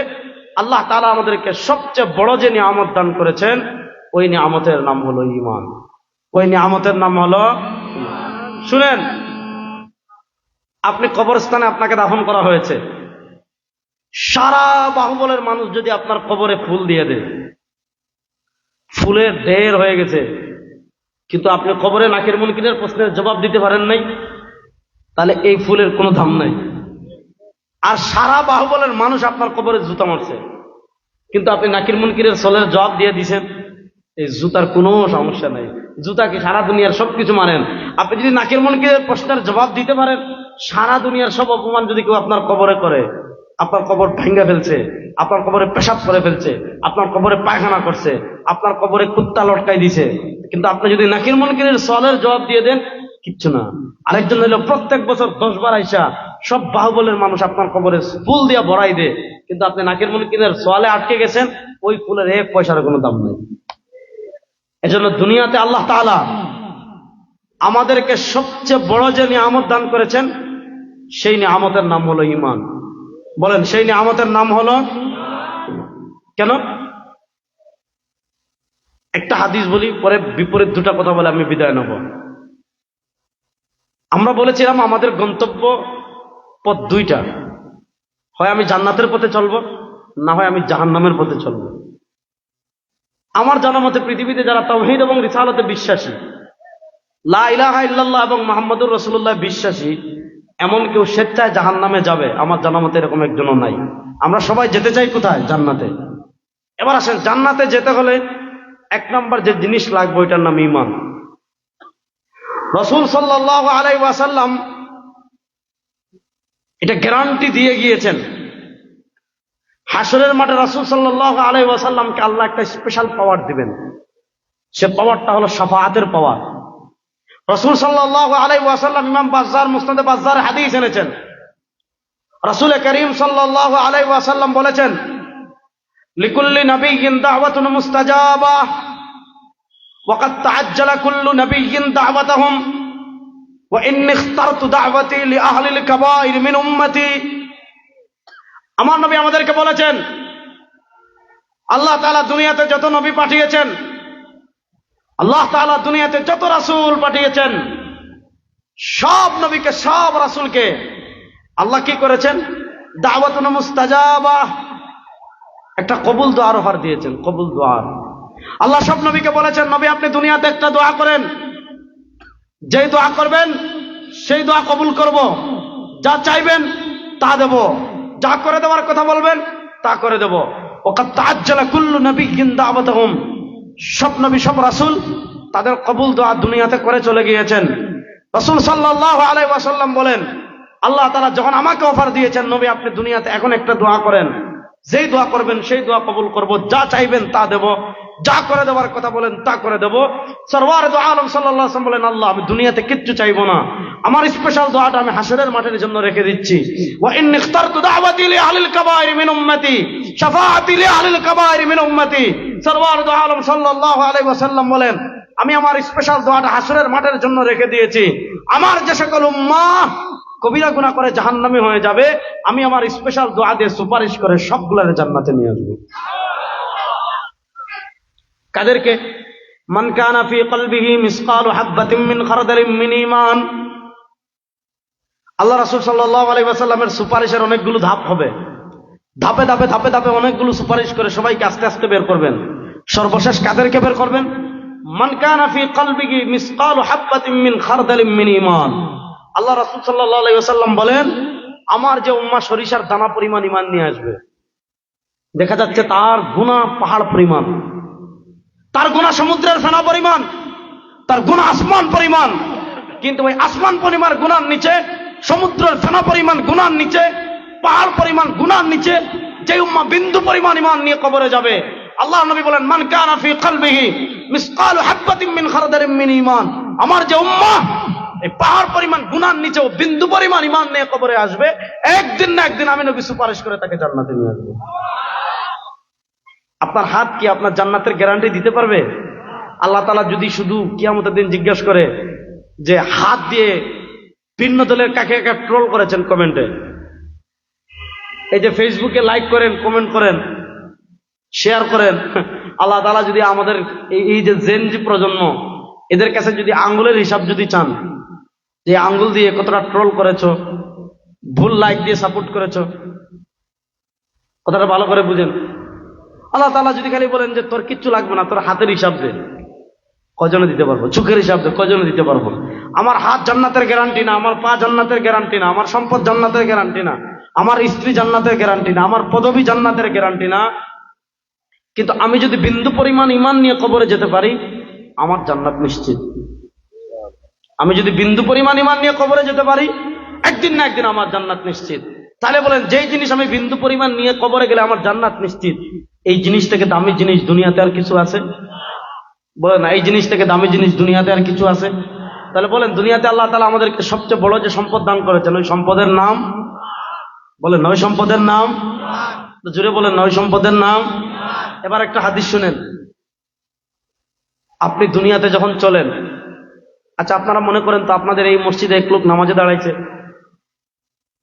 আল্লাহ তাআলা আমাদেরকে সবচেয়ে বড় যে নিয়ামত দান করেছেন, ওই নিয়ামতের নাম হলো ঈমান। ওই নিয়ামতের নাম হলো, শুনেন, আপনি কবরস্থানে আপনাকে দাফন করা হয়েছে, সারা বাহুবলের মানুষ যদি আপনার কবরে ফুল দিয়ে দেয়, ফুলের ঢের হয়ে গেছে, কিন্তু আপনি কবরে নাকির মুনকিরের প্রশ্নের জবাব দিতে পারেন নাই, তাহলে এই ফুলের কোনো দাম নাই। আর সারা বাহুবলের মানুষ আপনার কবরে জুতা মারছে, কিন্তু আপনি নাকির মুনকিরের সলের জবাব দিয়ে দিছেন, এই জুতার কোনো সমস্যা নাই। জুতা কি সারা দুনিয়ার সবকিছু মানেন? আপনি যদি নাকির মুনকিরের প্রশ্নের জবাব দিতে পারেন, সারা দুনিয়ার সব অপমান যদি কেউ আপনার কবরে করে, আপনার কবর ভেঙে ফেলছে, আপনার কবরে পেশাব করে ফেলছে, আপনার কবরে পায়খানা করছে, আপনার কবরে কুত্তা লটকাই দিছে, কিন্তু আপনি যদি নাকির মুনকিরের সলের জবাব দিয়ে দেন, কিচ্ছু না। আরেকজন হলো প্রত্যেক বছর 10 বার আইসা সব বাহুবলের মানুষ আপনার কবরে ফুল দিয়ে ভরাই দেয়, কিন্তু আপনি নাকির মুনকিরের সওয়ালে আটকে গেছেন, ওই ফুলের 1 পয়সার কোনো দাম নেই। এজন্য দুনিয়াতে আল্লাহ তাআলা আমাদেরকে সবচেয়ে বড় যে নিয়ামত দান করেছেন, সেই নিয়ামতের নাম হলো ঈমান। বলেন, সেই নিয়ামতের নাম হলো। কেন? একটা হাদিস বলি, পরে বিপরীত দুটা কথা বলে আমি বিদায় নেব। আমরা বলেছিলাম আমাদের গন্তব্য পথ দুইটা, হয় আমি জান্নাতের পথে চলবো, না হয় আমি জাহান্নামের পথে চলবো। আমার জানা মতে পৃথিবীতে যারা তাওহীদ এবং রিসালাতে বিশ্বাসী, লা ইলাহা ইল্লাল্লাহ এবং মুহাম্মাদুর রাসূলুল্লাহ বিশ্বাসী, এমন কেউ স্বেচ্ছায় জাহান্নামে যাবে আমার জানা মতে এরকম একজনও নাই। আমরা সবাই যেতে চাই কোথায়? জান্নাতে। এবার আসেন, জান্নাতে যেতে হলে 1 নম্বর যে জিনিস লাগবে ওইটার নাম ঈমান। রাসূল সাল্লাল্লাহু আলাইহি ওয়াসাল্লাম এটা গ্যারান্টি দিয়ে গিয়েছেন। হাসরের মাঠে রাসূল সাল্লাল্লাহু আলাইহি ওয়াসাল্লামকে আল্লাহ একটা স্পেশাল পাওয়ার দিবেন। সে পাওয়ারটা হলো শাফাআতের পাওয়ার। রাসূল সাল্লাল্লাহু আলাইহি ওয়াসাল্লাম, ইমাম বাজ্জার মুসনাদে বাজ্জার হাদিস এনেছেন, রাসূল করিম সাল্লাল্লাহু আলাইহি ওয়াসাল্লাম বলেছেন, লিকুল্লি নাবিয়্যিন দাওয়াতুন মুস্তাজাবা ওয়া ক্বাদ তাআজ্জালা কুল্লু নাবিয়্যিন দাওয়াতাহুম ওয়া ইন্নী ইখতারতু দাওয়াতি লিআহলিল কাবাইর মিন উম্মতি। আমার নবী আমাদেরকে বলেছেন, আল্লাহ তাআলা দুনিয়াতে যত নবী পাঠিয়েছেন, আল্লাহ তাআলা দুনিয়াতে যত রাসূল পাঠিয়েছেন, সব নবীকে, সব রাসূলকে আল্লাহ কি করেছেন? দাওয়াতুন মুস্তাজাবা, একটা কবুল দোয়ার অফার দিয়েছেন, কবুল দোয়ার। আল্লাহ সব নবীকে বলেছেন, নবী আপনি দুনিয়াতে একটা দোয়া করেন, যেই দোয়া করবেন সেই দোয়া কবুল করব, যা চাইবেন তা দেব, যা করে দেওয়ার কথা বলবেন তা করে দেব। ওয়াকাদ তাআজ্জালা কুল্লু নাবিয়্যিন দাওয়াতাহুম, সব নবী, সব রাসূল তাদের কবুল দোয়া দুনিয়াতে করে চলে গিয়েছেন। রাসূল সাল্লাল্লাহু আলাইহি ওয়াসাল্লাম বলেন, আল্লাহ তাআলা যখন আমাকে অফার দিয়েছেন, নবী আপনি দুনিয়াতে এখন একটা দোয়া করেন, যেই দোয়া করবেন সেই দোয়া কবুল করব, যা চাইবেন তা দেব, যা করে দেওয়ার কথা বলেন তা করে দেব। সরওয়ার দো আলম সাল্লাল্লাহু আলাইহি ওয়াসাল্লাম বলেন, আল্লাহ আমি দুনিয়াতে কিচ্ছু চাইবো না, আমার স্পেশাল দোয়াটা আমি হাসরের মাঠের জন্য রেখে দিচ্ছি। ওয়া ইন্নী ইখতারতু দাওয়াতি লিআহলিল কাবাইর মিন উম্মতি শাফাআতি লিআহলিল কাবাইর মিন উম্মতি। সরওয়ার দো আলম সাল্লাল্লাহু আলাইহি ওয়াসাল্লাম বলেন, আমি আমার স্পেশাল দোয়াটা হাসরের মাঠের জন্য রেখে দিয়েছি। আমার যে সকল উম্মাহ কবিরা গুনাহ করে জাহান্নামী হয়ে যাবে, আমি আমার স্পেশাল দোয়া দিয়ে সুপারিশ করে সবগুলোরে জান্নাতে নিয়ে আসবো। কাদেরকে? মান কানা ফি কলবিহি মিসকালু হাববাতিন মিন খারদালিন মিন ঈমান। আল্লাহ রাসূল সাল্লাল্লাহু আলাইহি ওয়াসাল্লামের সুপারিশের অনেকগুলো ধাপ হবে, ধাপে ধাপে ধাপে ধাপে অনেকগুলো সুপারিশ করে সবাইকে আস্তে আস্তে বের করবেন। সর্বশেষ কাদেরকে বের করবেন? মান কানা ফি কলবিহি মিসকালু হাববাতিন মিন খারদালিন মিন ঈমান। আল্লাহ রাসূল সাল্লাল্লাহু আলাইহি ওয়াসাল্লাম বলেন, আমার যে উম্মাহ সরিষার দানা পরিমাণ ঈমান নিয়ে আসবে, দেখা যাচ্ছে তার গুনাহ পাহাড় পরিমাণ, তার গুনাহ সমুদ্রের ফেনা পরিমাণ, তার গুনাহ আসমান পরিমাণ, কিন্তু ওই আসমান পরিমাণ গুনার নিচে, সমুদ্রের ফেনা পরিমাণ গুনার নিচে, পাহাড় পরিমাণ গুনার নিচে যে উম্মাহ বিন্দু পরিমাণ ঈমান নিয়ে কবরে যাবে, আল্লাহ নবী বলেন, মান কানা ফি কলবিহি মিসকালু হাববাতিন মিন খারদালিন মিন ঈমান, আমার যে উম্মাহ এই পাহাড় পরিমাণ গুনার নিচে ও বিন্দু পরিমাণ ঈমান নিয়ে কবরে আসবে, একদিন না একদিন আমি নবী সুপারিশ করে তাকে জান্নাতে নিয়ে আসবো। আপনার হাত কি আপনার জান্নাতের গ্যারান্টি দিতে পারবে? আল্লাহ তাআলা যদি শুধু কিয়ামতের দিন জিজ্ঞাসা করে যে হাত দিয়ে ভিন্ন দলের কাকে কাকে ট্রোল করেছেন কমেন্টে, এই যে ফেসবুকে লাইক করেন, কমেন্ট করেন, শেয়ার করেন, আল্লাহ তাআলা যদি আমাদের এই যে জেনজি প্রজন্ম, এদের কাছে যদি আঙ্গুলের হিসাব যদি চান, যে আঙ্গুল দিয়ে কতটা ট্রোল করেছো, ভুল লাইক দিয়ে সাপোর্ট করেছো, কথাটা ভালো করে বুঝেন। আল্লাহ তাআলা যদি খালি বলেন যে তোর কিচ্ছু লাগবে না, তোর হাতের হিসাব দে, কজনে দিতে পারবো? চোখের হিসাব দে, কজনে দিতে পারবো? আমার হাত জান্নাতের গ্যারান্টি না, আমার পা জান্নাতের গ্যারান্টি না, আমার সম্পদ জান্নাতের গ্যারান্টি না, আমার স্ত্রী জান্নাতের গ্যারান্টি না, আমার পদবী জান্নাতের গ্যারান্টি না, কিন্তু আমি যদি বিন্দু পরিমাণ ঈমান নিয়ে কবরে যেতে পারি, আমার জান্নাত নিশ্চিত। আমি যদি বিন্দু পরিমাণ ঈমান নিয়ে কবরে যেতে পারি, একদিন না একদিন আমার জান্নাত নিশ্চিত। তাহলে বলেন, যেই জিনিস আমি বিন্দু পরিমাণ নিয়ে কবরে গেলে আমার জান্নাত নিশ্চিত, এই জিনিস থেকে দামি জিনিস দুনিয়াতে আর কিছু আছে? বলেন, এই জিনিস থেকে দামি জিনিস দুনিয়াতে আর কিছু আছে? তাহলে বলেন, দুনিয়াতে আল্লাহ তাআলা আমাদেরকে সবচেয়ে বড় যে সম্পদ দান করেছেন, ওই সম্পদের নাম বলেন, ওই সম্পদের নাম জুড়ে বলেন, ওই সম্পদের নাম। এবার একটা হাদিস শুনেন। আপনি দুনিয়াতে যখন চলেন, আচ্ছা আপনারা মনে করেন তো আপনাদের এই মসজিদে এক লোক নামাজে দাঁড়াইছে,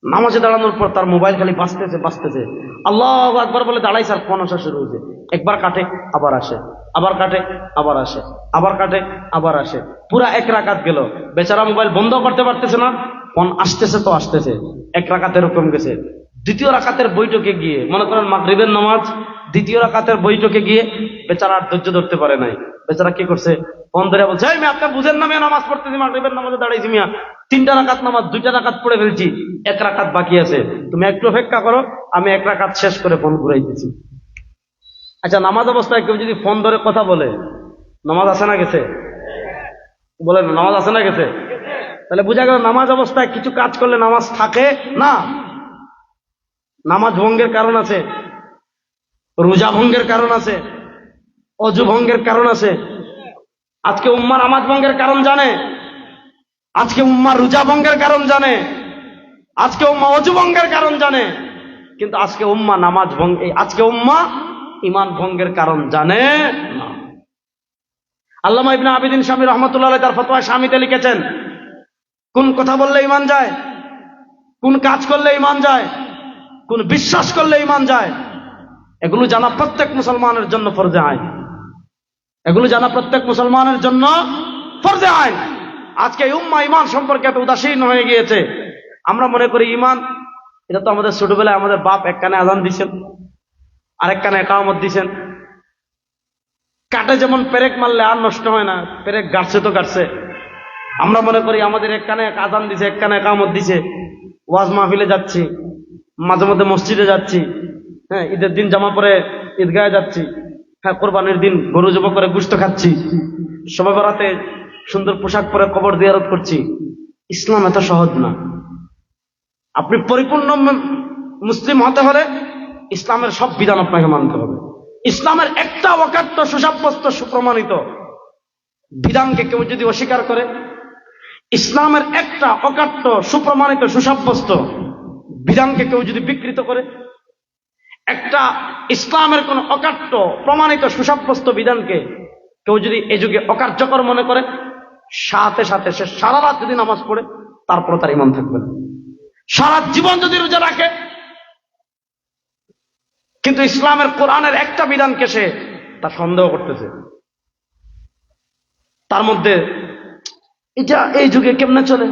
নামাজে দাঁড়ানোর পর তার মোবাইল খালি বাজতেছে বাজতেছে, আল্লাহু আকবার বলে দাঁড়াইছে, আর ফোন আসা শুরু হয়েছে। একবার কাটে আবার আসে, আবার কাটে আবার আসে, আবার কাটে আবার আসে, পুরা এক রাকাত গেল। বেচারা মোবাইল বন্ধ করতে পারতেছে না, ফোন আসতেছে তো আসতেছে। এক রাকাতের রকম গেছে। দ্বিতীয় রাকাতের বৈঠকে গিয়ে, মনে করেন মাগরিবের নামাজ, দ্বিতীয় রাকাতের বৈঠকে গিয়ে বেচারা আর ধৈর্য ধরতে পারে নাই। বেচারা কি করছে, ফোন ধরে বলছে, এই মিয়া আপনি বুঝেন না, মিয়া নামাজ পড়তেছি, মাগরিবের নামাজে দাঁড়াইছি মিয়া, 3টা রাকাত নামাজ, 2টা রাকাত পড়ে ফেলছি, 1 রাকাত বাকি আছে, তুমি একটু অপেক্ষা করো, আমি 1 রাকাত শেষ করে ফোন ঘুরাইতেছি। আচ্ছা, নামাজ অবস্থায় কেউ যদি ফোন ধরে কথা বলে, নামাজ আছে না গেছে? বলেন, নামাজ আছে না গেছে? তাহলে বোঝা গেল নামাজ অবস্থায় কিছু কাজ করলে নামাজ থাকে না, নামাজ ভঙ্গের কারণ আছে, রোজা ভঙ্গের কারণ আছে, অজু ভঙ্গের কারণ আছে। আজকে উম্মা নামাজ ভঙ্গের কারণ জানে, আজকে উম্মা রোজা ভঙ্গের কারণ জানে, আজকে উম্মা অজু ভঙ্গের কারণ জানে, কিন্তু আজকে উম্মা নামাজ ভঙ্গ, আজকে উম্মা ঈমান ভঙ্গের কারণ জানে না। আল্লামা ইবনে আবিদিন শামী রাহমাতুল্লাহ আলাইহি তার ফতোয়া শামীতে লিখেছেন, কোন কথা বললে ঈমান যায়, কোন কাজ করলে ঈমান যায়, কোন বিশ্বাস করলে ঈমান যায়, এগুলো জানা প্রত্যেক মুসলমানের জন্য ফরজে আইন। এগুলো জানা প্রত্যেক মুসলমানের জন্য ফরজে আইন। আজকে উম্মাহ ঈমান সম্পর্কে এত উদাসীন হয়ে গিয়েছে। আমরা মনে করি ঈমান এটা তো আমাদের ছোটবেলায় আমাদের বাপ এক কানে আযান দিছেন, আরেক কানে ইকামত দিছেন। কাটে যেমন পেরেক মারলে আর নষ্ট হয় না, পেরেক গাড়ছে তো গাড়ছে। আমরা মনে করি আমাদের এক কানে আযান দিছে, এক কানে ইকামত দিছে, ওয়াজ মাহফিলে যাচ্ছি, মাঝে মধ্যে মসজিদে যাচ্ছি, হ্যাঁ ঈদের দিন জামা পরে ঈদগাহে যাচ্ছি, হ্যাঁ কোরবানির দিন গরু জবাই করে গোশত খাচ্ছি, শবে বরাতে সুন্দর পোশাক পরে কবর জিয়ারত করছি। ইসলাম এত সহজ না। আপনি পরিপূর্ণ মুসলিম হতে হলে ইসলামের সব বিধান আপনাকে মানতে হবে। ইসলামের একটা অকাট্য সুসাব্যস্ত সুপ্রমাণিত বিধানকে কেউ যদি অস্বীকার করে, ইসলামের একটা অকাট্য সুপ্রমাণিত সুসাব্যস্ত বিধানকে কেউ যদি বিকৃত করে, একটা ইসলামের কোন অকাট্য প্রমাণিত সুসাব্যস্ত বিধানকে কেউ যদি এই যুগে অকার্যকর মনে করে, সাথে সাথে সে সারা রাত যদি নামাজ পড়ে তারপর তার ঈমান থাকবে না। সারা জীবন যদি রোজা রাখে, কিন্তু ইসলামের কোরআনের একটা বিধানকে সে তার সন্দেহ করতেছে, তার মধ্যে এটা এই যুগে কেমনে চলে।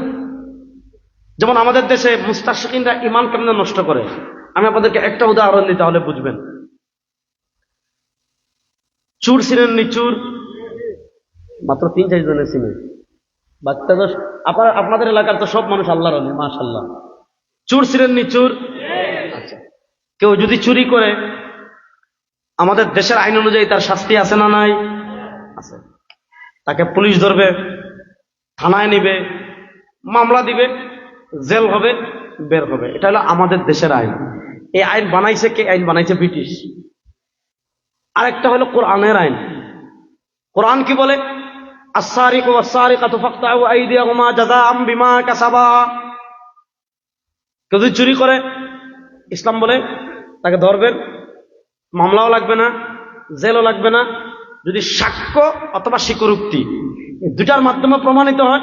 যেমন আমাদের দেশে মুস্তাশিকিনরা ঈমান কেমনে নষ্ট করে, আমি আপনাদেরকে একটা উদাহরণ দিই তাহলে বুঝবেন। চুর চিনেননি? চুর মাত্র 3-4 জনের চিনে। বাচ্চা তো আপনাদের এলাকার তো সব মানুষ আল্লাহর ওলি, মাশাআল্লাহ। চুর চিনেননি? চুর। আচ্ছা, কেউ যদি চুরি করে আমাদের দেশের আইন অনুযায়ী তার শাস্তি আছে না নাই? আছে। তাকে পুলিশ ধরবে, থানায় নিবে, মামলা দিবে, জেল হবে, বের হবে। এটা হলো আমাদের দেশের আইন। এই আইন বানাইছে কে? আইন বানাইছে ব্রিটিশ। আরেকটা হলো কোরআনের আইন। কোরআন কি বলে? আস-সারিকু ওয়াস-সারিকাতু ফাকতাউ আইদিয়াহুমা জাযাআম বিমা কাসাবা। কেউ যদি চুরি করে, ইসলাম বলে তাকে ধরবেন, মামলাও লাগবে না, জেলও লাগবে না। যদি সাক্ষ্য অথবা স্বীকারোক্তি এই দুটার মাধ্যমে প্রমাণিত হয়,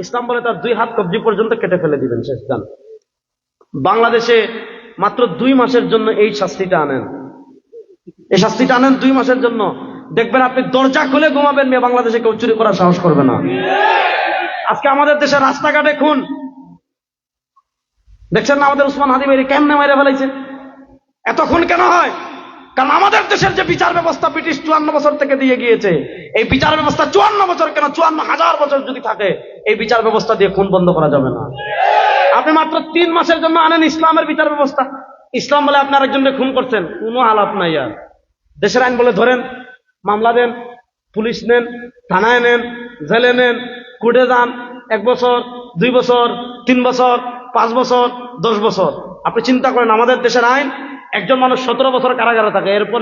ইসলাম বলে তার 2 হাত কবজি পর্যন্ত কেটে ফেলে দিবেন, শেষ দান। বাংলাদেশে মাত্র 2 মাসের জন্য এই শাস্তিটা আনেন, এই শাস্তিটা আনেন 2 মাসের জন্য, দেখবেন আপনি দরজা খুলে ঘুমাবেন, মেয়ে বাংলাদেশে কেউ চুরি করার সাহস করবে না। আজকে আমাদের দেশে রাস্তাঘাটে খুন দেখছেন না? আমাদের উসমান হাদি ভাই কেমনে মেরে ফেলাইছে। এত খুন কেন হয়? কারণ আমাদের দেশের যে বিচার ব্যবস্থা ব্রিটিশ 54 বছর থেকে দিয়ে গিয়েছে, এই বিচার ব্যবস্থা 54 বছর কেন 54,000 বছর যদি থাকে, এই বিচার ব্যবস্থা দিয়ে খুন বন্ধ করা যাবে না। আপনি মাত্র 3 মাসের জন্য আনেন ইসলামের বিচার ব্যবস্থা। ইসলাম বলে আপনি আরেকজনকে খুন করছেন, কোনো আলাপ নাই। আর দেশের আইন বলে ধরেন, মামলা দেন, পুলিশ নেন, থানায় নেন, জেলে নেন, কোর্টে যান, 1 বছর, 2 বছর, 3 বছর, 5 বছর, 10 বছর। আপনি চিন্তা করেন, আমাদের দেশের আইন একজন মানুষ 17 বছর কারাগারে থাকে, এরপর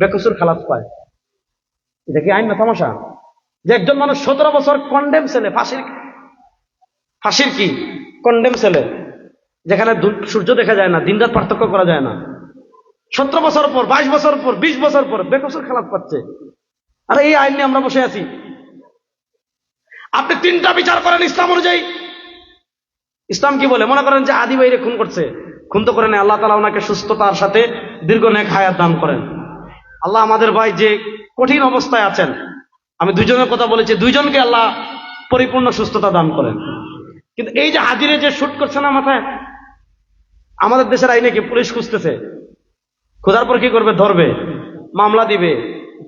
বেকসুর খালাস পায়। এটা কি আইন না তামাশা? যে একজন মানুষ 17 বছর কন্ডেম সেলে, ফাঁসির কি কন্ডেম সেলে, যেখানে সূর্য দেখা যায় না, দিন রাত পার্থক্য করা যায় না, 17 বছর পর, 22 বছর পর, 20 বছর পর বেকসুর খালাস পাচ্ছে। আর এই আইন নিয়ে আমরা বসে আছি। আপনি 3টা বিচার করেন ইসলাম অনুযায়ী। ইসলাম কি বলে? মনে করেন যে আদি ভাইরে খুন করছে, খুন তো করেন, আল্লাহ তাআলা ওনাকে সুস্থতার সাথে দীর্ঘ নেক হায়াত দান করেন। আল্লাহ আমাদের ভাই যে কঠিন অবস্থায় আছেন, আমি 2 জনের কথা বলেছি, 2 জনকে আল্লাহ পরিপূর্ণ সুস্থতা দান করেন। কিন্তু এই যে হাজিরে যে শুট করছে না মাথায়, আমাদের দেশের আইনে কি পুলিশ খুঁজতেছে, খোঁজার পর কি করবে? ধরবে, মামলা দিবে,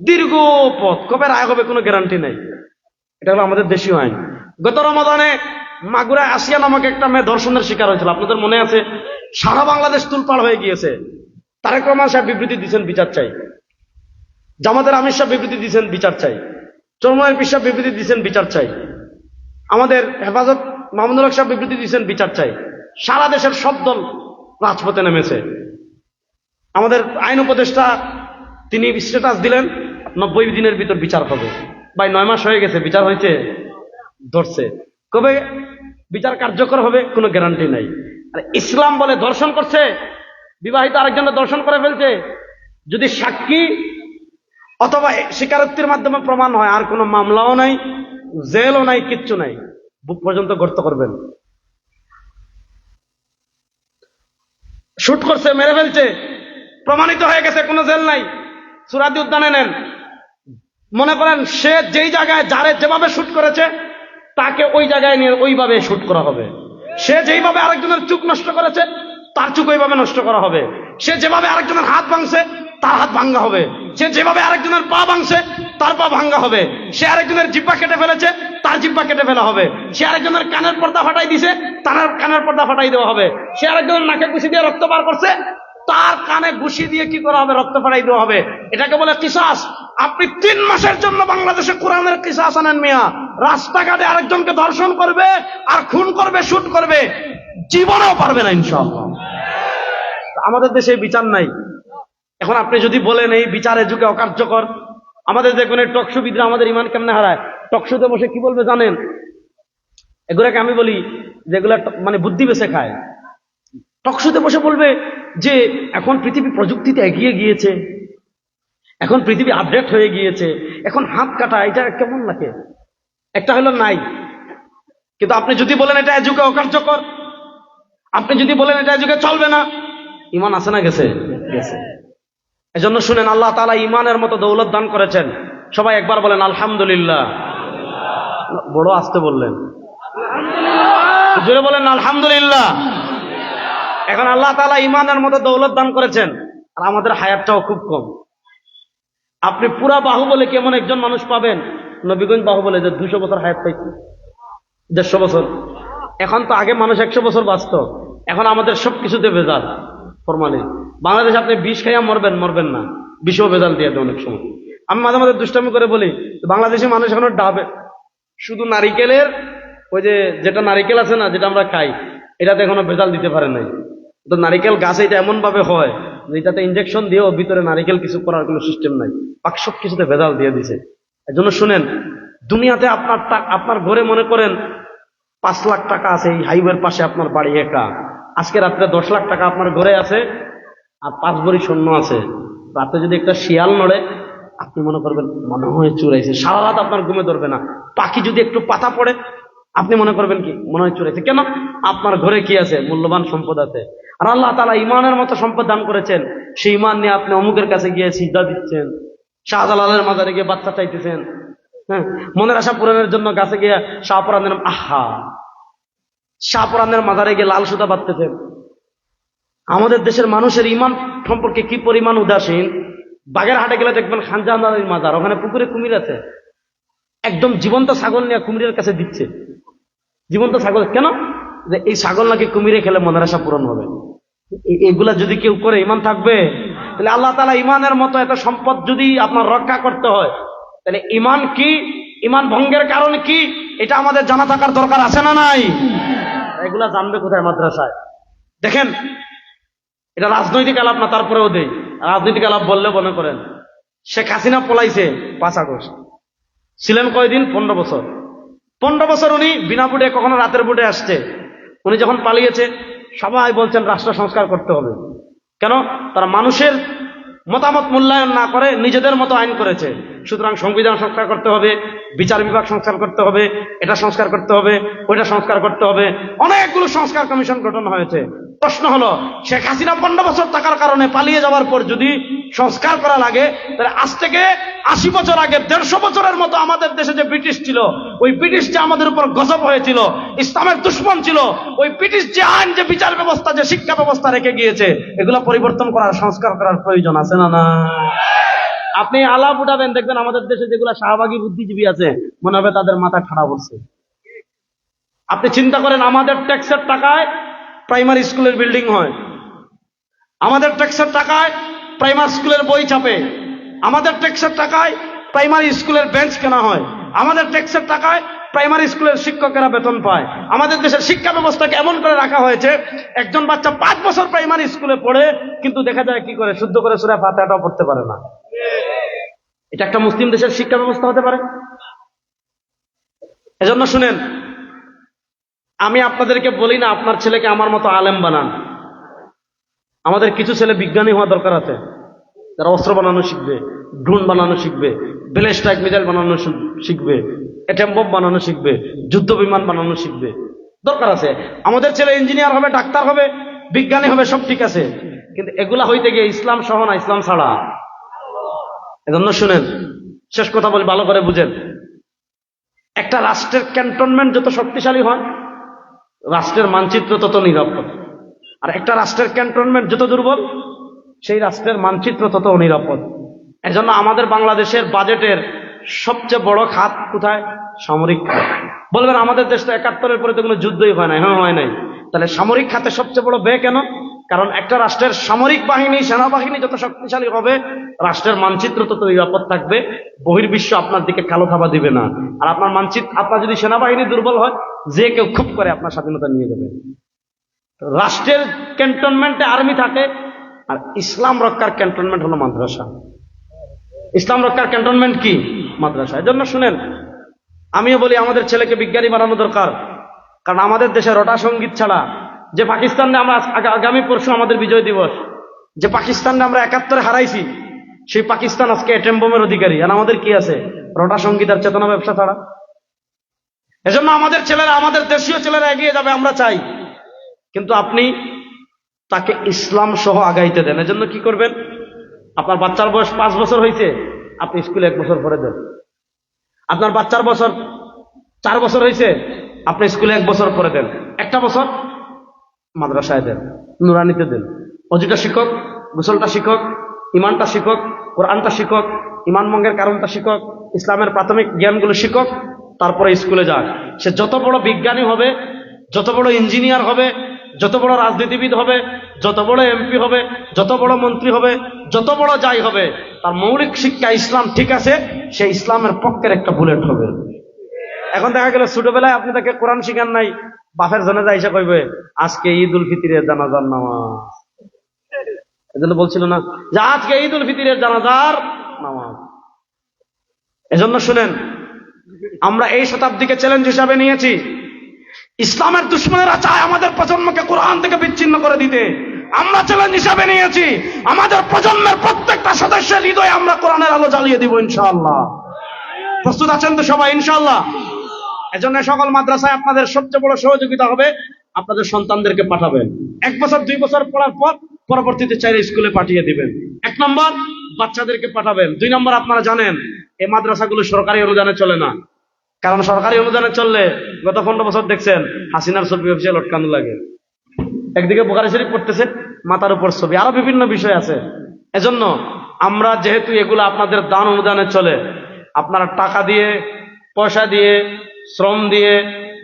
দীর্ঘ পথ, কবে রায় হবে কোনো গ্যারান্টি নেই। এটা হলো আমাদের দেশীয় আইন। গত রমাদানে মাগুরায় আসিয়া নামক একটা মেয়ে ধর্ষণের শিকার হয়েছিল, আপনাদের মনে আছে? সারা বাংলাদেশ তুলপাড় হয়ে গিয়েছে। তারেক রহমান সাহেব বিবৃতি দিচ্ছেন বিচার চাই, জামাতের আমির সাহেব বিবৃতি দিচ্ছেন বিচার চাই, চরমনায়ের পীর সাহেব বিবৃতি দিচ্ছেন বিচার চাই, আমাদের হেফাজত মাহমুদুল হক সাহেব বিবৃতি দিচ্ছেন বিচার চাই। সারা দেশের সব দল রাজপথে নেমেছে। আমাদের আইন উপদেষ্টা তিনি স্ট্যাটাস দিলেন 90 দিনের ভিতর বিচার হবে। ভাই 9 মাস হয়ে গেছে, বিচার হয়েছে? ধরছে। কবে বিচার কার্যকর হবে কোনো গ্যারান্টি নাই। আর ইসলাম বলে দর্শন করছে, বিবাহিত আরেকজনের দর্শন করে ফেলছে, যদি সাক্ষী অথবা স্বীকারোক্তির মাধ্যমে প্রমাণ হয়, আর কোনো মামলাও নাই, জেলও নাই, কিচ্ছু নাই, বুক পর্যন্ত গর্ত করবেন। শুট করছে, মেরে ফেলছে, প্রমাণিত হয়ে গেছে, কোনো জেল নাই, সুরাদি উদ্যানে নেন, মনে করেন সে যেই জায়গায় যারে যেভাবে শুট করেছে তাকে ওই জায়গায় নিয়ে ওইভাবে শুট করা হবে। সে যেইভাবে আরেকজনের চোখ নষ্ট করেছে তার চোখ ওইভাবে নষ্ট করা হবে। সে যেভাবে আরেকজনের হাত ভাঙছে তার হাত ভাঙ্গা হবে। সে যেভাবে আরেকজনের পা ভাঙছে তার পা ভাঙ্গা হবে। সে আরেকজনের জিহ্বা কেটে ফেলেছে তার জিহ্বা কেটে ফেলা হবে। সে আরেকজনের কানের পর্দা ফাটাই দিছে তার কানের পর্দা ফাটাই দেওয়া হবে। সে আরেকজনের নাকে ঘুষি দিয়ে রক্ত বার করছে তার কানে ঘুষি দিয়ে কি করা হবে? রক্ত ফাটাই দেওয়া হবে। এটাকে বলে কিসাস। আপনি 3 মাসের জন্য বাংলাদেশে কোরআনের কিসাস আনেন মিয়া, রাস্তাঘাটে আরেকজনকে ধর্ষণ করবে আর খুন করবে, শুট করবে, জীবনেও পারবে না ইনশাআল্লাহ। আমাদের দেশে বিচার নাই। এখন আপনি যদি বলেন এই বিচারের যুগে অকার্যকর, আমাদের দেখবেন টকশুবিদরা আমাদের ইমান কেমনে হারায়। টকশুতে বসে কি বলবে জানেন? এগুলাকে আমি বলি যেগুলা মানে বুদ্ধি বেছে খায়। টকশুতে বসে বলবে যে এখন পৃথিবী প্রযুক্তিতে এগিয়ে গিয়েছে, এখন পৃথিবী আপডেট হয়ে গিয়েছে, এখন হাত কাটা এটা কেমন লাগে? একটা হলো নাই। কিন্তু আপনি যদি বলেন এটা এ যুগে অকার্যকর, আপনি যদি বলেন এটা এ যুগে চলবে না, ইমান আছে না গেছে? গেছে। এজন্য শুনেন, আল্লাহ তাআলা ইমানের মতো দৌলত দান করেছেন। সবাই একবার বলেন আলহামদুলিল্লাহ। বড় আস্তে বললেন, জোরে বলেন আলহামদুলিল্লাহ। এখন আল্লাহ তাআলা ইমানের মতো দৌলত দান করেছেন, আর আমাদের হায়াতটাও খুব কম। আপনি পুরা বাহুবলে কেমন একজন মানুষ পাবেন? নবীগঞ্জ বাহুবলে যে 200 বছর হায়াত পাইছে, 150 বছর। এখন তো আগে মানুষ 100 বছর বাঁচত, এখন আমাদের সবকিছুতে ভেজাল, ফরমালিন। বাংলাদেশে আপনি বিষ খাইয়া মরবেন, মরবেন না, বিষও ভেজাল দিয়ে দেয় অনেক সময়। আমি মাঝে মাঝে দুষ্টামি করে বলি, বাংলাদেশে মানুষ এখনো ডাবে, শুধু নারিকেলের ওই যে যেটা নারিকেল আছে না, যেটা আমরা খাই, এটাতে এখনো ভেজাল দিতে পারে নাই। তো নারিকেল গাছ এটা এমন ভাবে হয় যে এটাতে ইঞ্জেকশন দিয়েও ভিতরে নারিকেল কিছু করার কোনো সিস্টেম নাই, পাক সব কিছুতে ভেজাল দিয়ে দিছে। এই জন্য শুনেন, দুনিয়াতে আপনার ঘরে মনে করেন 5 লাখ টাকা আছে, এই হাইওয়ের পাশে আপনার বাড়ি একা, আজকে রাত্রে 10 লাখ টাকা আপনার ঘরে আছে আর 5 ভরি স্বর্ণ আছে, রাতে যদি একটা শিয়াল নড়ে আপনি মনে করবেন মনে হয় চুরাইছে, সারা রাত আপনার ঘুমে ধরবে না। পাখি যদি একটু পাতা পড়ে আপনি মনে করবেন কি মনে হয় চুরাইছে। কেন? আপনার ঘরে কি আছে? মূল্যবান সম্পদ আছে। আর আল্লাহ তাআলা ইমানের মতো সম্পদ দান করেছেন, সেই ইমান নিয়ে আপনি অমুকের কাছে গিয়ে সিজদা দিচ্ছেন, শাহজালালের মাজারে গিয়ে বাচ্চা চাইতেছেন, হ্যাঁ, মনের আশা পূরণের জন্য গাছে গিয়ে শাহপুরানের শাহপুরানের মাজারে গিয়ে লাল সুতা বাঁধতেছেন। আমাদের দেশের মানুষের ইমান সম্পর্কে কি পরিমাণ উদাসীন। বাগেরহাটে গেলে দেখবেন খানজাহানের মাজার, ওখানে পুকুরে কুমির আছে, একদম জীবন্ত ছাগল নিয়ে কুমিরের কাছে দিচ্ছে, জীবন্ত ছাগল। কেন? যে এই ছাগল নাকি কুমিরে খেলে মনের আশা পূরণ হবে। এগুলা যদি কেউ করে ইমান থাকবে? তাহলে আল্লাহ তাআলা ইমানের মতো এত সম্পদ যদি আপনার রক্ষা করতে হয়, তাহলে ইমান কি, ইমান ভঙ্গের কারণ কি, এটা আমাদের জানা থাকার দরকার আছে না নাই? এগুলা জানবে কোথায়? মাদ্রাসায়। দেখেন, এটা রাজনৈতিক আলাপ না, তারপরেও দেই। রাজনৈতিক আলাপ বললে মনে করেন শেখ হাসিনা পলাইছে 5 আগস্ট, ছিলেন কয়দিন? 15 বছর। 15 বছর উনি বিনা ভোটে, কখনো রাতের ভোটে আসছে। উনি যখন পালিয়েছে সবাই বলছেন রাষ্ট্র সংস্কার করতে হবে। কেন? তারা মানুষের মতামত মূল্যায়ন না করে নিজেদের মতো আইন করেছে। সুতরাং সংবিধান সংস্কার করতে হবে, বিচার বিভাগ সংস্কার করতে হবে, এটা সংস্কার করতে হবে, ওইটা সংস্কার করতে হবে, অনেকগুলো সংস্কার কমিশন গঠন হয়েছে। প্রশ্ন হলো, শেখ হাসিনা 15 বছর থাকার কারণে পালিয়ে যাওয়ার পর যদি সংস্কার করা লাগে, তাহলে আজ থেকে 80 বছর আগে, 150 বছরের মতো আমাদের দেশে যে ব্রিটিশ ছিল, ওই ব্রিটিশ যে আমাদের উপর গজব হয়েছিল, ইসলামের দুশ্মন ছিল, ওই ব্রিটিশ যে আইন, যে বিচার ব্যবস্থা, যে শিক্ষা ব্যবস্থা রেখে গিয়েছে, এগুলো পরিবর্তন করার, সংস্কার করার প্রয়োজন আছে না না? আপনি আলাপ উঠাবেন, দেখবেন আমাদের দেশে যেগুলা শাহবাগী বুদ্ধিজীবী আছে, মনে হবে তাদের মাথা ঠাড়া পড়ছে। আপনি চিন্তা করেন, আমাদের ট্যাক্সের টাকায় প্রাইমারি স্কুলের বিল্ডিং হয়, আমাদের ট্যাক্সের টাকায় প্রাইমারি স্কুলের বই ছাপে, আমাদের ট্যাক্সের টাকায় প্রাইমারি স্কুলের বেঞ্চ কেনা হয়, আমাদের ট্যাক্সের টাকায় প্রাইমারি স্কুলের শিক্ষকেরা বেতন পায়। আমাদের দেশের শিক্ষা ব্যবস্থাকে এমন করে রাখা হয়েছে, একজন বাচ্চা 5 বছর প্রাইমারি স্কুলে পড়ে, কিন্তু দেখা যায় কি করে শুদ্ধ করে সূরা ফাতিহাটাও পড়তে পারে না। এটা একটা মুসলিম দেশের শিক্ষা ব্যবস্থা হতে পারে? এজন্য শুনেন, আমি আপনাদেরকে বলি না আপনার ছেলেকে আমার মতো আলেম বানান। আমাদের কিছু ছেলে বিজ্ঞানী হওয়া দরকার আছে, যারা অস্ত্র বানানো শিখবে, ড্রোন বানানো শিখবে, ব্যালিস্টিক মিসাইল বানানো শিখবে, অ্যাটম বোম বানানো শিখবে, যুদ্ধ বিমান বানানো শিখবে, দরকার আছে। আমাদের ছেলে ইঞ্জিনিয়ার হবে, ডাক্তার হবে, বিজ্ঞানী হবে, সব ঠিক আছে, কিন্তু এগুলা হইতে গিয়ে ইসলাম সহ না, ইসলাম ছাড়া। এজন্য শুনেন, শেষ কথা বলি, ভালো করে বুঝেন। একটা রাষ্ট্রের ক্যান্টনমেন্ট যত শক্তিশালী হয়, রাষ্ট্রের মানচিত্র তত নিরাপদ। আর একটা রাষ্ট্রের ক্যান্টনমেন্ট যত দুর্বল, সেই রাষ্ট্রের মানচিত্র তত অনিরাপদ। এজন্য আমাদের বাংলাদেশের বাজেটের সবচেয়ে বড় খাত কোথায়? সামরিক খাত। বলবেন আমাদের দেশ তো 71-এর পরে তো কোনো যুদ্ধই হয় নাই। হ্যাঁ, হয় নাই। তাহলে সামরিক খাতে সবচেয়ে বড় ব্যয় কেন? কারণ একটা রাষ্ট্রের সামরিক বাহিনী, সেনাবাহিনী যত শক্তিশালী হবে, রাষ্ট্রের মানচিত্র তত নিরাপদ থাকবে, বহির্বিশ্ব আপনার দিকে কালো থাবা দিবে না। আর আপনার মানচিত্র, আপনার যদি সেনাবাহিনী দুর্বল হয়, যে কেউ খুব করে আপনার স্বাধীনতা নিয়ে যাবে। রাষ্ট্রের ক্যান্টনমেন্টে আর্মি থাকে, আর ইসলাম রক্ষার ক্যান্টনমেন্ট হলো মাদ্রাসা। ইসলাম রক্ষার ক্যান্টনমেন্ট কি? মাদ্রাসা। এজন্য শুনেন, আমিও বলি আমাদের ছেলেকে বিজ্ঞানী বানানো দরকার। কারণ আমাদের দেশে রটা সঙ্গীত ছাড়া, যে পাকিস্তানে আমরা আগামী পরশু আমাদের বিজয় দিবস, যে পাকিস্তানে আমরা 71-এ হারাইছি, সেই পাকিস্তান আজকে অ্যাটম বোমের অধিকারী। আর আমাদের কি আছে? রটা সঙ্গীত আর চেতনা ব্যবসা ছাড়া। এজন্য আমাদের ছেলেরা, আমাদের দেশীয় ছেলেরা এগিয়ে যাবে, আমরা চাই। কিন্তু আপনি তাকে ইসলাম সহ আগাইতে দেন। এজন্য কি করবেন? আপনার বাচ্চার বয়স 5 বছর হয়েছে, আপনি স্কুলে 1 বছর পরে দেন। আপনার বাচ্চার বছর 4 বছর হয়েছে, আপনি স্কুলে 1 বছর পরে দেন। 1টা বছর মাদ্রাসায় দেন, নুরানিতে দেন। অজিটা শিক্ষক, গোসলটা শিক্ষক, ইমানটা শিক্ষক, কোরআনটা শিক্ষক, ইমান ভঙ্গের কারণটা শিক্ষক, ইসলামের প্রাথমিক জ্ঞানগুলো শিক্ষক। তারপরে স্কুলে যাক। সে যত বড় বিজ্ঞানী হবে, যত বড় ইঞ্জিনিয়ার হবে, যত বড় রাজনীতিবিদ হবে, যত বড় এমপি হবে, যত বড় মন্ত্রী হবে, যত বড় যাই হবে, তার মৌলিক শিক্ষা ইসলাম ঠিক আছে, সে ইসলামের পক্ষের একটা বুলেট হবে। এখন দেখা গেল ছোটবেলায় আপনি তাকে কোরআন শিখান নাই, বাপের জানাজা এসে কইবে আজকে ঈদ উল ফিতরের জানাজার নামাজ। এজন্য বলছিল না যে আজকে ঈদ উল ফিতরের জানাজার নামাজ। এজন্য শুনেন, আমরা এই শতাব্দীকে চ্যালেঞ্জ হিসাবে নিয়েছি। ইসলামের দুশ্মনেরা চায় আমাদের প্রজন্মকে কোরআন থেকে বিচ্ছিন্ন করে দিতে। আমরা চ্যালেঞ্জ হিসাবে নিয়েছি, আমাদের প্রজন্মের প্রত্যেকটা সদস্যের হৃদয়ে আমরা কোরআনের আলো জ্বালিয়ে দিব ইনশাআল্লাহ। প্রস্তুত আছেন তো সবাই ইনশাআল্লাহ? এজন্য সকল মাদ্রাসায় আপনাদের সবচেয়ে বড় সহযোগিতা হবে, আপনাদের সন্তানদেরকে পাঠাবেন। 1 বছর 2 বছর পড়ার পর পরবর্তীতে চাইলে স্কুলে পাঠিয়ে দিবেন। 1 নম্বর বাচ্চাদেরকে পাঠাবেন। 2 নম্বর, আপনারা জানেন এই মাদ্রাসাগুলো সরকারি অনুদানে চলে না। কারণ সরকারি অনুদানে চললে গত 15 বছর দেখছেন হাসিনার ছবি অফিসে লটকানো লাগে। একদিকে বুখারী শরীফ পড়তেছে, মাথার উপর ছবি, আরো বিভিন্ন বিষয় আছে। এজন্য আমরা যেহেতু এগুলো আপনাদের দান অনুদানে চলে, আপনারা টাকা দিয়ে, পয়সা দিয়ে, শ্রম দিয়ে,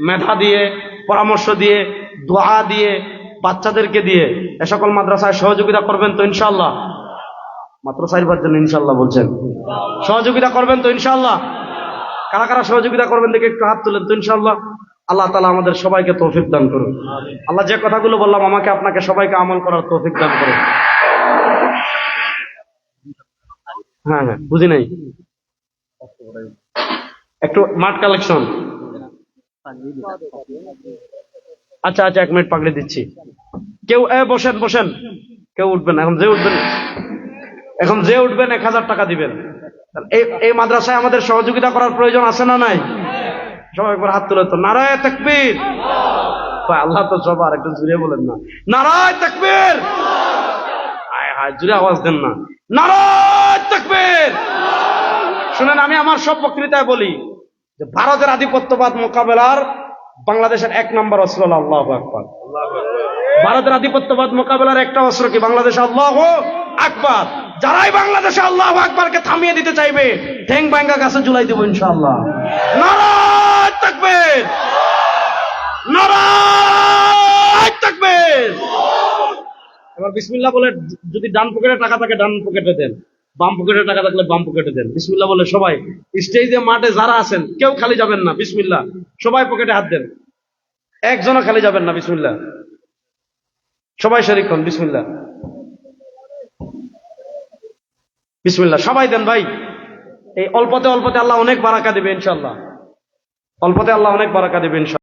মেধা দিয়ে, পরামর্শ দিয়ে, দোয়া দিয়ে, বাচ্চাদেরকে দিয়ে এ সকল মাদ্রাসায় সহযোগিতা করবেন তো ইনশাআল্লাহ? মাত্র 4 জন ইনশাআল্লাহ বলছেন। সহযোগিতা করবেন তো ইনশাআল্লাহ? কারা কারা সহযোগিতা করবেন দেখে একটু হাত তুলেন তো ইনশাআল্লাহ। আল্লাহ তাআলা আমাদের সবাইকে তৌফিক দান করুন। আল্লাহ যে কথাগুলো বললাম আমাকে আপনাকে সবাইকে আমল করার তৌফিক দান করুন। হ্যাঁ, বুঝি নাই, একটু মাঠ কালেকশন। আচ্ছা 1 মিনিট পাগড়ি দিচ্ছি। কেউ বসেন, কেউ উঠবেন। এখন যে উঠবেন 1000 টাকা দিবেন। এই মাদ্রাসায় আমাদের সহযোগিতা করার প্রয়োজন আছে না নাই? সবাই একবার হাত তুলে তো নারায়ে তাকবীর। আল্লাহ তো সবার, একটু জুড়ে বলেন না নারায়ে তাকবীর। হায় জুড়ে আওয়াজ দেন না, নারায়ে তাকবীর। শুনেন, আমি আমার সব বক্তৃতায় বলি যে ভারতের আধিপত্যবাদ মোকাবেলার বাংলাদেশের 1 নম্বর অস্ত্র হলো আল্লাহু আকবার। ভারতের আধিপত্যবাদ মোকাবেলার একটা অস্ত্র কি? বাংলাদেশ আল্লাহু আকবার। যারাই বাংলাদেশে আল্লাহু আকবারকে থামিয়ে দিতে চাইবে, ঠ্যাং ভাঙা গাছে ঝুলাই দেব ইনশাআল্লাহ। নারায়ে তাকবীর, নারায়ে তাকবীর। এবার বিসমিল্লাহ বলে, যদি ডান পকেটে টাকা থাকে ডান পকেটে দেন, বাম পকেটে টাকা থাকলে বাম পকেটে দেন, বিসমিল্লাহ বলে সবাই। স্টেজে মাঠে যারা আছেন কেউ খালি যাবেন না, বিসমিল্লাহ, সবাই পকেটে হাত দেন, একজনও খালি যাবেন না, বিসমিল্লাহ, সবাই শরীক হন, বিসমিল্লাহ, বিসমিল্লাহ, সবাই দেন ভাই। এই অল্পতে অল্পতে আল্লাহ অনেক বারাকা দেবে ইনশাআল্লাহ, অল্পতে আল্লাহ অনেক বারাকা দেবে ইনশাআল্লাহ।